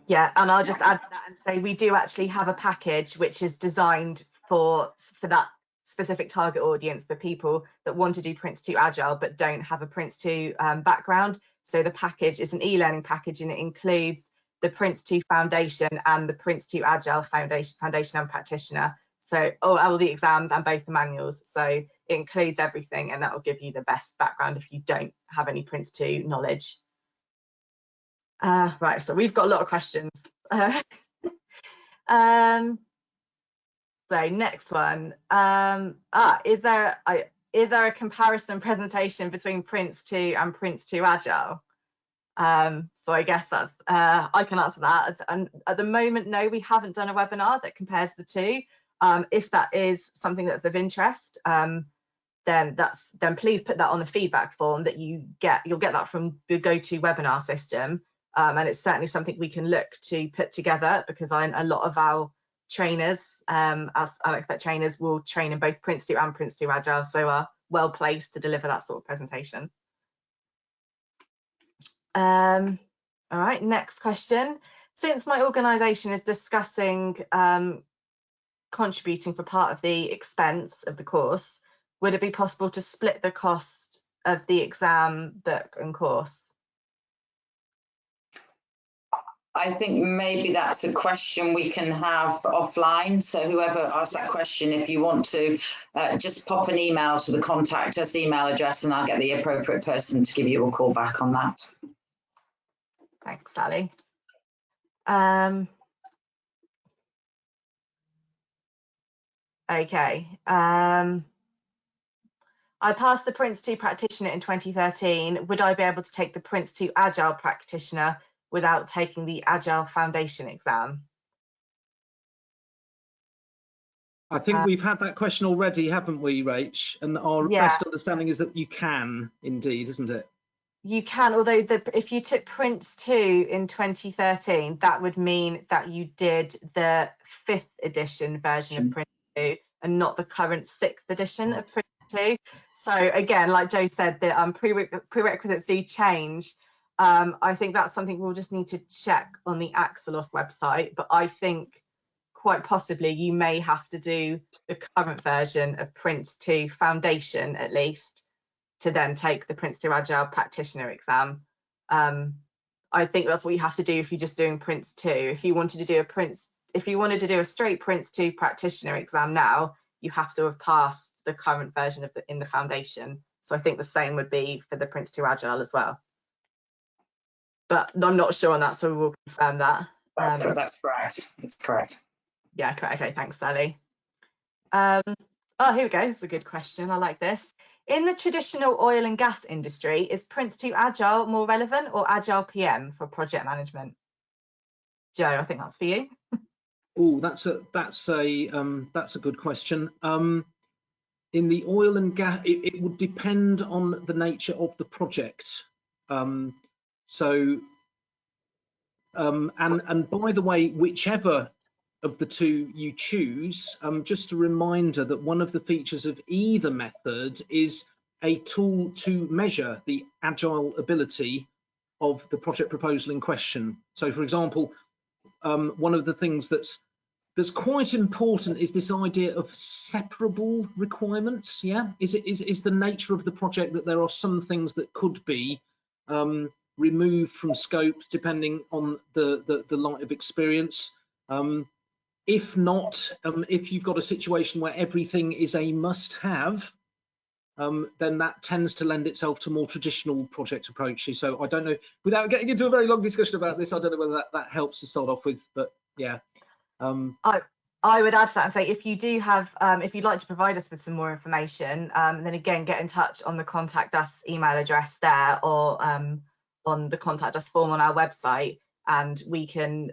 Yeah, and I'll just add to that and say we do actually have a package which is designed for that specific target audience, for people that want to do PRINCE2 Agile but don't have a PRINCE2 background. So the package is an e-learning package, and it includes the PRINCE2 Foundation and the PRINCE2 Agile Foundation and Practitioner. So all the exams and both the manuals. So it includes everything, and that will give you the best background if you don't have any PRINCE2 knowledge. Right, so we've got a lot of questions. So next one, is there a comparison presentation between PRINCE2 and PRINCE2 Agile? So I guess that's I can answer that. And at the moment, no, we haven't done a webinar that compares the two. If that is something that's of interest, then please put that on the feedback form that you'll get that from the GoToWebinar system. And it's certainly something we can look to put together, because a lot of our trainers, as AlexPet trainers, will train in both PRINCE2 and PRINCE2 Agile, so are well placed to deliver that sort of presentation. All right, next question. Since my organisation is discussing contributing for part of the expense of the course, would it be possible to split the cost of the exam, book and course? I think maybe that's a question we can have offline. So whoever asked that question, if you want to just pop an email to the contact us email address, and I'll get the appropriate person to give you a call back on that. Thanks, Sally. Okay. I passed the PRINCE2 practitioner in 2013. Would I be able to take the PRINCE2 Agile practitioner without taking the Agile Foundation exam? I think we've had that question already, haven't we, Rach? And our best understanding is that you can indeed, isn't it? You can, although if you took PRINCE2 in 2013, that would mean that you did the 5th edition version of PRINCE2 and not the current 6th edition of PRINCE2. So again, like Joe said, the prerequisites do change. I think that's something we'll just need to check on the Axelos website, but I think quite possibly you may have to do the current version of PRINCE2 Foundation at least to then take the PRINCE2 Agile practitioner exam. I think that's what you have to do if you're just doing PRINCE2. If you wanted to do a straight PRINCE2 practitioner exam now, you have to have passed the current version of in the foundation So I think the same would be for the PRINCE2 Agile as well. But I'm not sure on that, so we'll confirm that. That's correct. It's correct. Yeah, correct. Okay, thanks, Sally. Oh, here we go. It's a good question. I like this. In the traditional oil and gas industry, is PRINCE2 Agile more relevant or AgilePM for project management? Joe, I think that's for you. Oh, that's a good question. In the oil and gas, it would depend on the nature of the project. And by the way, whichever of the two you choose, just a reminder that one of the features of either method is a tool to measure the agile ability of the project proposal in question. So, for example, one of the things that's quite important is this idea of separable requirements. Yeah, is the nature of the project that there are some things that could be removed from scope depending on the light of experience. If not, if you've got a situation where everything is a must-have, then that tends to lend itself to more traditional project approaches. So I don't know, without getting into a very long discussion about this, I don't know whether that helps to start off with, but yeah. I would add to that and say, if you do have, if you'd like to provide us with some more information, then again, get in touch on the contact us email address there, or on the contact us form on our website, and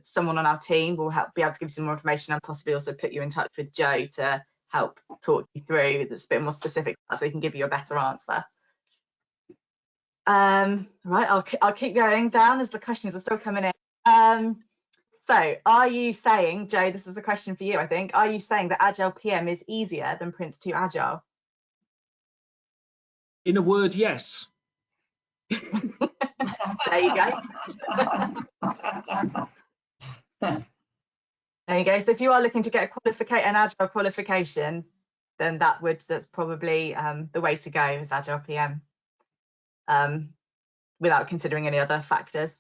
someone on our team will be able to give you some more information, and possibly also put you in touch with Joe to help talk you through that's a bit more specific, so he can give you a better answer. Right, I'll keep going down as the questions are still coming in. So are you saying, Joe, this is a question for you, I think, are you saying that AgilePM is easier than PRINCE2 Agile? In a word, yes. There you go. There you go. So if you are looking to get an Agile qualification, then that's probably the way to go is AgilePM, without considering any other factors.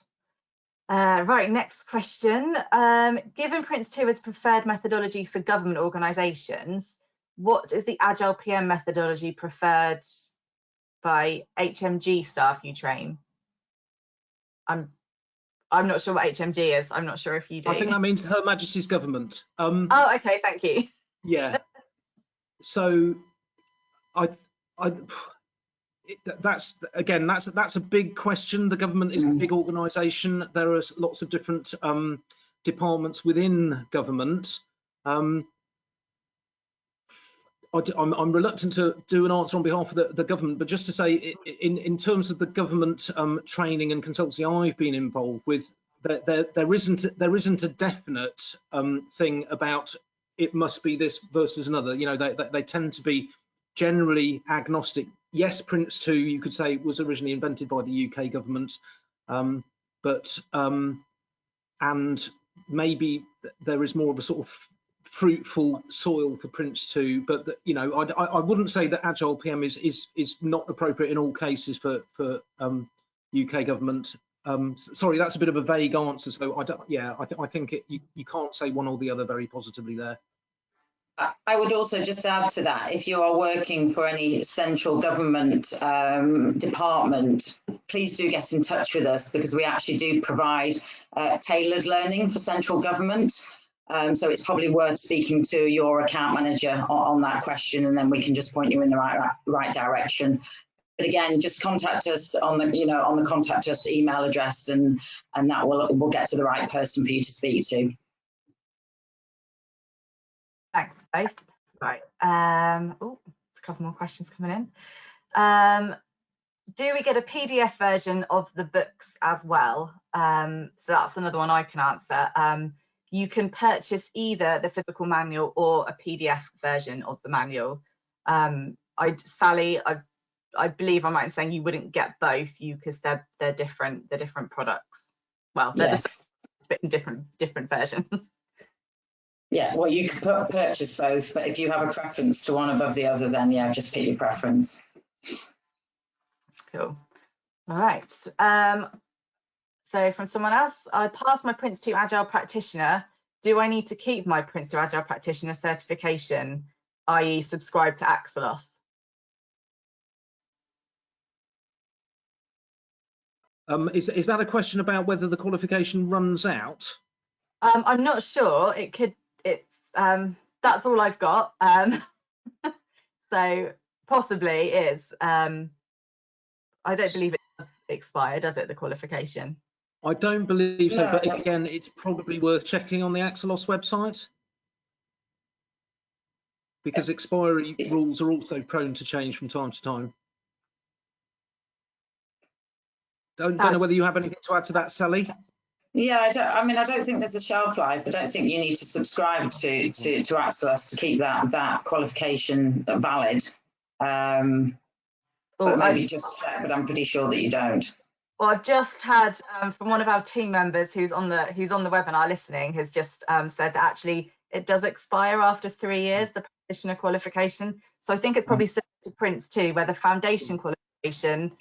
Right, next question. Given PRINCE2 as preferred methodology for government organisations, what is the AgilePM methodology preferred by HMG staff you train? I'm not sure what HMG is. I'm not sure if you do. I think that means Her Majesty's Government. Oh, okay, thank you. Yeah. So that's a big question. The government is a big organisation. There are lots of different departments within government. I'm reluctant to do an answer on behalf of the government, but just to say, in terms of the government training and consultancy I've been involved with, there isn't a definite thing about it must be this versus another. You know, they tend to be generally agnostic. Yes, PRINCE2, you could say, was originally invented by the UK government, and maybe there is more of a sort of fruitful soil for PRINCE2, but you know, I wouldn't say that AgilePM is not appropriate in all cases for UK government. Sorry, that's a bit of a vague answer. So I think you can't say one or the other very positively there. I would also just add to that, if you are working for any central government department, please do get in touch with us, because we actually do provide tailored learning for central government. So it's probably worth speaking to your account manager on that question, and then we can just point you in the right direction. But again, just contact us on the contact us email address, and that will get to the right person for you to speak to. Thanks, both. Right. Oh, a couple more questions coming in. Do we get a PDF version of the books as well? So that's another one I can answer. You can purchase either the physical manual or a PDF version of the manual. Sally, I believe I'm right in saying you wouldn't get both, because they're different products. Well, they're yes. different versions. Yeah, well, you can purchase both, but if you have a preference to one above the other, then yeah, just pick your preference. Cool. All right. So from someone else, I passed my PRINCE2 Agile practitioner. Do I need to keep my PRINCE2 Agile practitioner certification, i.e. subscribe to Axelos? Is that a question about whether the qualification runs out? I'm not sure. That's all I've got. So possibly is. I don't believe it does expire, does it, the qualification? I don't believe so, No, but again, it's probably worth checking on the Axelos website, because expiry rules are also prone to change from time to time. Don't know whether you have anything to add to that, Sally. Yeah, I don't think there's a shelf life. I don't think you need to subscribe to Axelos to keep that qualification valid. But maybe just check, but I'm pretty sure that you don't. Well, I've just had from one of our team members who's on the webinar listening, has just said that actually it does expire after 3 years, the practitioner qualification. So I think it's probably similar to PRINCE2, where the foundation qualification,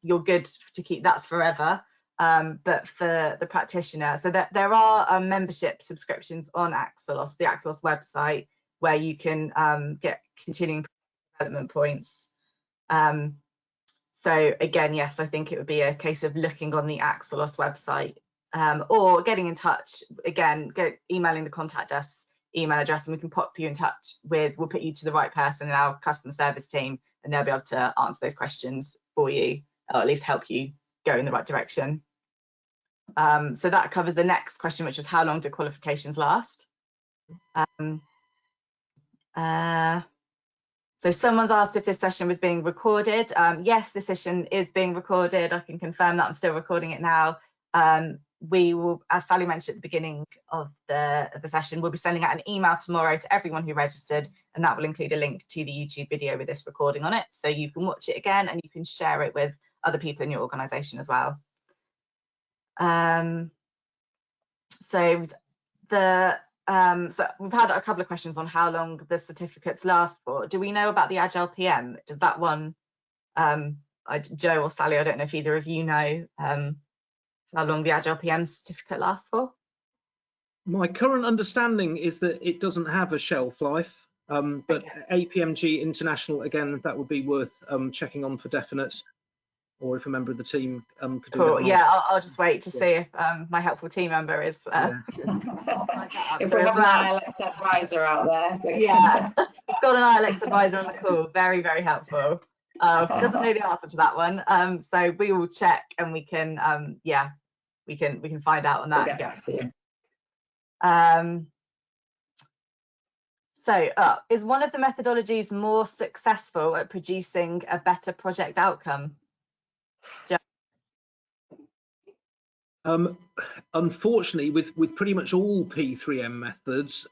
you're good to keep, that's forever. But for the practitioner, so there are membership subscriptions on Axelos, the Axelos website, where you can get continuing development points. So again, yes, I think it would be a case of looking on the Axelos website, or getting in touch, again, emailing the contact us email address, and we can pop you in touch we'll put you to the right person in our customer service team, and they'll be able to answer those questions for you, or at least help you go in the right direction. So that covers the next question, which is how long do qualifications last? So someone's asked if this session was being recorded. Yes, this session is being recorded. I can confirm that I'm still recording it now. We will, as Sally mentioned at the beginning of the session, we'll be sending out an email tomorrow to everyone who registered, and that will include a link to the YouTube video with this recording on it. So you can watch it again, and you can share it with other people in your organisation as well. So we've had a couple of questions on how long the certificates last for. Do we know about the AgilePM? Does that one, Joe or Sally, I don't know if either of you know how long the AgilePM certificate lasts for? My current understanding is that it doesn't have a shelf life, but okay. APMG International, again, that would be worth checking on for definite, or if a member of the team could do that. Yeah, I'll just wait to see if my helpful team member is. If we've got an ILX advisor out there. Yeah, got an ILX advisor on the call. Very, very helpful. Doesn't know the answer to that one. So we will check, and we can, we can find out on that. We'll get back to you. So is one of the methodologies more successful at producing a better project outcome? Unfortunately, with pretty much all P3M methods,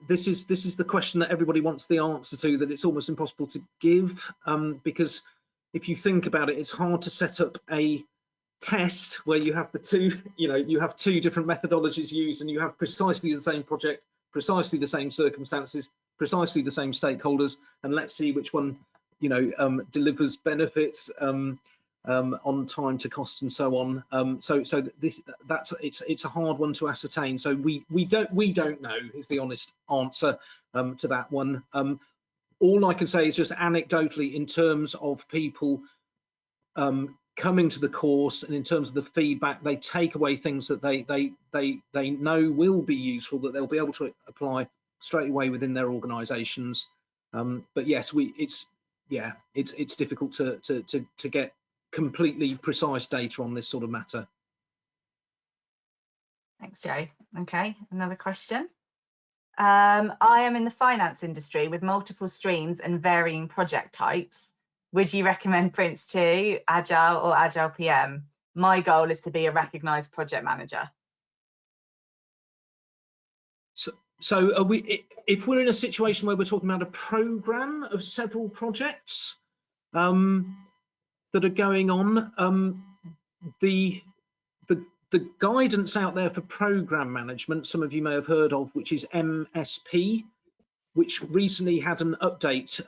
this is the question that everybody wants the answer to, that it's almost impossible to give, because if you think about it, it's hard to set up a test where you have the two, you have two different methodologies used, and you have precisely the same project, precisely the same circumstances, precisely the same stakeholders, and let's see which one delivers benefits on time to cost and so on. So it's a hard one to ascertain. So we don't know is the honest answer to that one. All I can say is just anecdotally, in terms of people coming to the course, and in terms of the feedback, they take away things that they know will be useful, that they'll be able to apply straight away within their organisations. But yes, it's difficult to get completely precise data on this sort of matter. Thanks, Joe. Okay, another question. I am in the finance industry with multiple streams and varying project types. Would you recommend PRINCE2, Agile, or AgilePM? My goal is to be a recognised project manager. So are if we're in a situation where we're talking about a programme of several projects that are going on, the guidance out there for programme management, some of you may have heard of, which is MSP, which recently had an update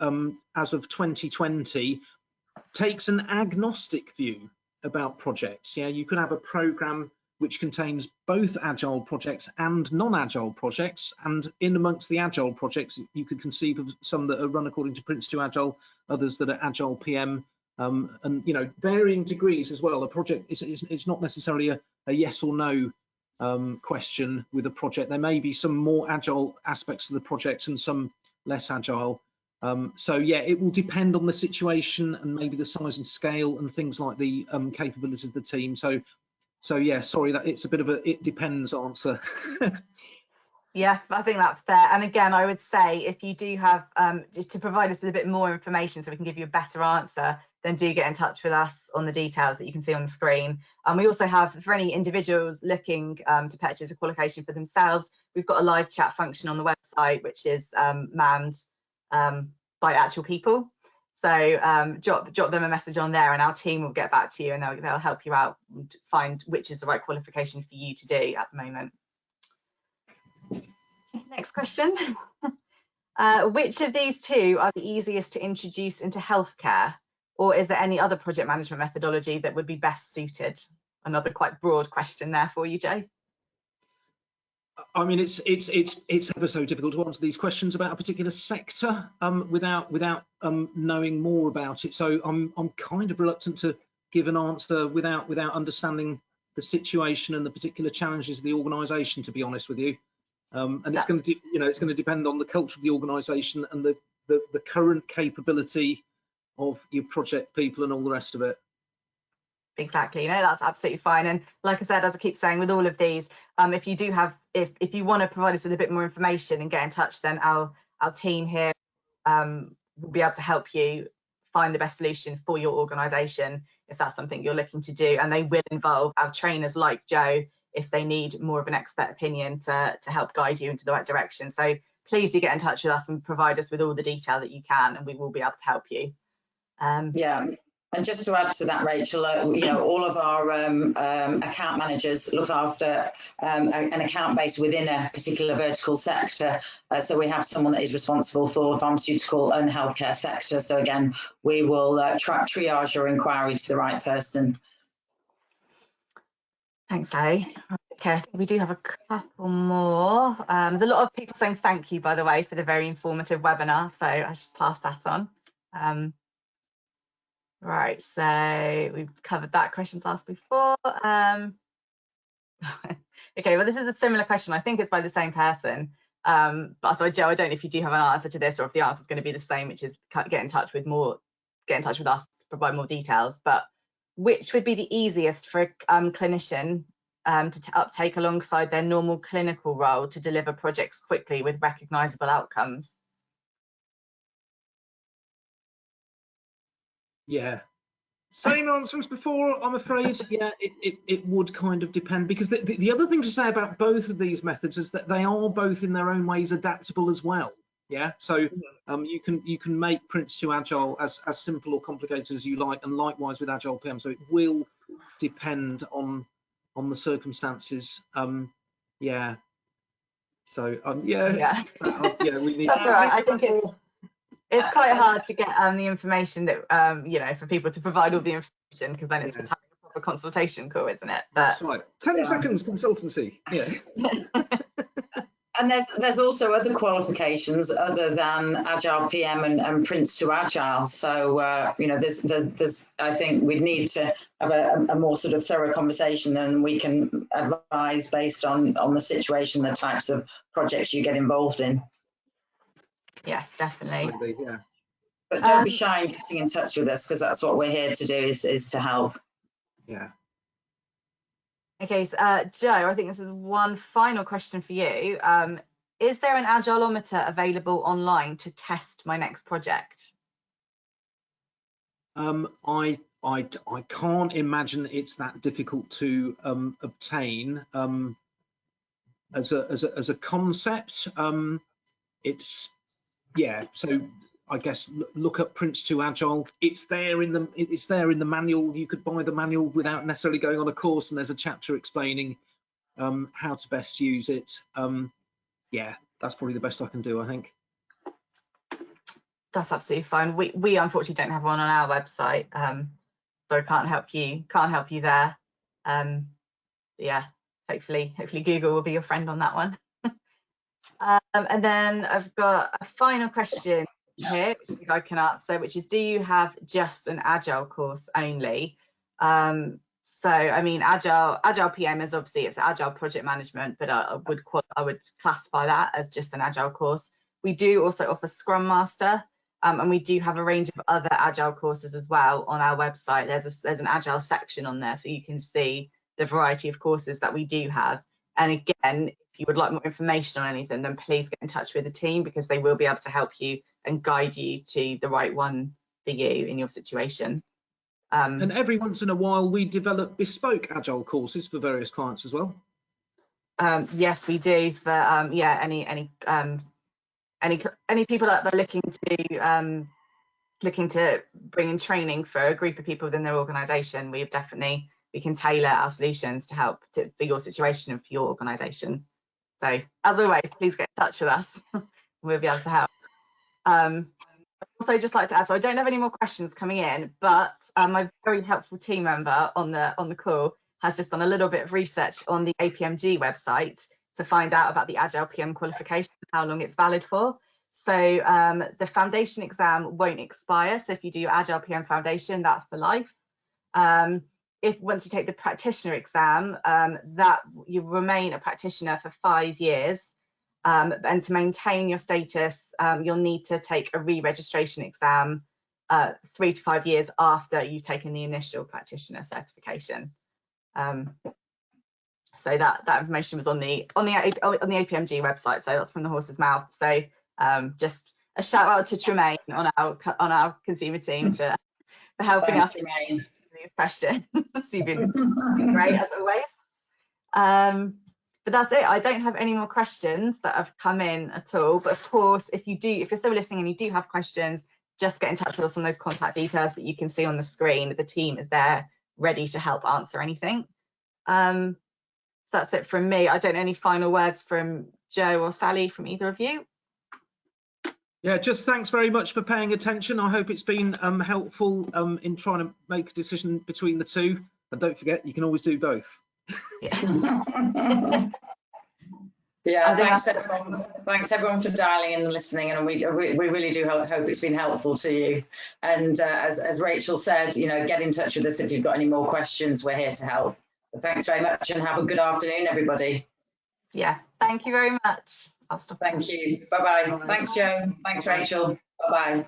as of 2020, takes an agnostic view about projects. Yeah, you could have a programme which contains both agile projects and non-agile projects, and in amongst the agile projects, you could conceive of some that are run according to PRINCE2 Agile, others that are AgilePM, and varying degrees as well. A project it's not necessarily a yes or no question with a project. There may be some more agile aspects of the project and some less agile. So yeah, it will depend on the situation and maybe the size and scale and things like the capabilities of the team. So yeah, sorry that it's a bit of a it depends answer. Yeah, I think that's fair. And again, I would say if you do have to provide us with a bit more information so we can give you a better answer, then do get in touch with us on the details that you can see on the screen. And we also have, for any individuals looking to purchase a qualification for themselves, we've got a live chat function on the website, which is manned by actual people. So drop them a message on there and our team will get back to you and they'll help you out and find which is the right qualification for you to do at the moment. Next question. Which of these two are the easiest to introduce into healthcare, or is there any other project management methodology that would be best suited? Another quite broad question there for you, Joe. I mean, it's ever so difficult to answer these questions about a particular sector without knowing more about it. So I'm kind of reluctant to give an answer without understanding the situation and the particular challenges of the organisation, to be honest with you. And it's going to depend on the culture of the organisation and the current capability of your project people and all the rest of it. Exactly, that's absolutely fine. And like I said, as I keep saying with all of these, if you do have, if you want to provide us with a bit more information and get in touch, then our team here will be able to help you find the best solution for your organisation if that's something you're looking to do. And they will involve our trainers like Joe if they need more of an expert opinion to help guide you into the right direction. So please do get in touch with us and provide us with all the detail that you can, and we will be able to help you. Yeah. And just to add to that, Rachel, all of our account managers look after an account base within a particular vertical sector. So we have someone that is responsible for the pharmaceutical and healthcare sector. So again, we will triage your inquiry to the right person. Thanks, Ali. Okay, I think we do have a couple more. There's a lot of people saying thank you, by the way, for the very informative webinar. So I just pass that on. Right, so we've covered that. Questions asked before. Okay, well, this is a similar question. I think it's by the same person. But so Joe, I don't know if you do have an answer to this or if the answer is going to be the same, which is get in touch with us to provide more details. But which would be the easiest for a clinician to uptake alongside their normal clinical role to deliver projects quickly with recognisable outcomes? Yeah, same answer as before, I'm afraid. Yeah, it would kind of depend, because the other thing to say about both of these methods is that they are both in their own ways adaptable as well. Yeah, so you can make PRINCE2 Agile as simple or complicated as you like, and likewise with AgilePM. So it will depend on the circumstances. Yeah. So yeah. So, yeah, we need. That's all right. I think it's quite hard to get the information that for people to provide all the information, because then it's just having a proper consultation call, isn't it? But, that's right. 10 seconds consultancy. Yeah. And there's also other qualifications other than AgilePM and PRINCE2 Agile. So there's I think we'd need to have a more sort of thorough conversation, and we can advise based on the situation, the types of projects you get involved in. Yes, definitely. Yeah. But don't be shy in getting in touch with us, because that's what we're here to do, is to help. Yeah. Okay, so Joe, I think this is one final question for you. Is there an Agileometer available online to test my next project? I can't imagine it's that difficult to obtain as a concept. It's so I guess look up PRINCE2 Agile. It's there in the manual. You could buy the manual without necessarily going on a course, and there's a chapter explaining how to best use it. Yeah, that's probably the best I can do, I think. That's absolutely fine. We unfortunately don't have one on our website, so I can't help you there. Yeah, hopefully Google will be your friend on that one. And then I've got a final question. here, which I can answer, which is, do you have just an Agile course only? So, I mean, AgilePM is obviously, it's Agile project management, but I would classify that as just an Agile course. We do also offer Scrum Master, and we do have a range of other Agile courses as well on our website. There's an Agile section on there, so you can see the variety of courses that we do have. And again, if you would like more information on anything, then please get in touch with the team, because they will be able to help you and guide you to the right one for you in your situation. And every once in a while, we develop bespoke Agile courses for various clients as well. Yes, we do. For any people that are looking to bring in training for a group of people within their organisation, we can tailor our solutions to help for your situation and for your organisation. So, as always, please get in touch with us. We'll be able to help. Also, just like to add, so I don't have any more questions coming in, but my very helpful team member on the call has just done a little bit of research on the APMG website to find out about the AgilePM qualification, how long it's valid for. So the foundation exam won't expire. So if you do your AgilePM Foundation, that's for life. If once you take the practitioner exam, that you remain a practitioner for 5 years. And to maintain your status, you'll need to take a re-registration exam 3 to 5 years after you've taken the initial practitioner certification. So that information was on the APMG website. So that's from the horse's mouth. So just a shout out to Tremaine on our consumer team for helping us with these questions. You've been great as always. But that's it. I don't have any more questions that have come in at all. But of course, if you're still listening and you do have questions, just get in touch with us on those contact details that you can see on the screen. The team is there ready to help answer anything. So that's it from me. I don't know any final words from Joe or Sally, from either of you. Yeah, just thanks very much for paying attention. I hope it's been helpful in trying to make a decision between the two. And don't forget, you can always do both. Yeah, thanks everyone for dialing in and listening, and we really do hope it's been helpful to you. And as Rachel said, get in touch with us if you've got any more questions. We're here to help. But thanks very much, and have a good afternoon, everybody. Yeah, thank you very much. I'll stop. Thank you. Bye-bye. Thanks, Joe. Thanks, Rachel. Bye-bye.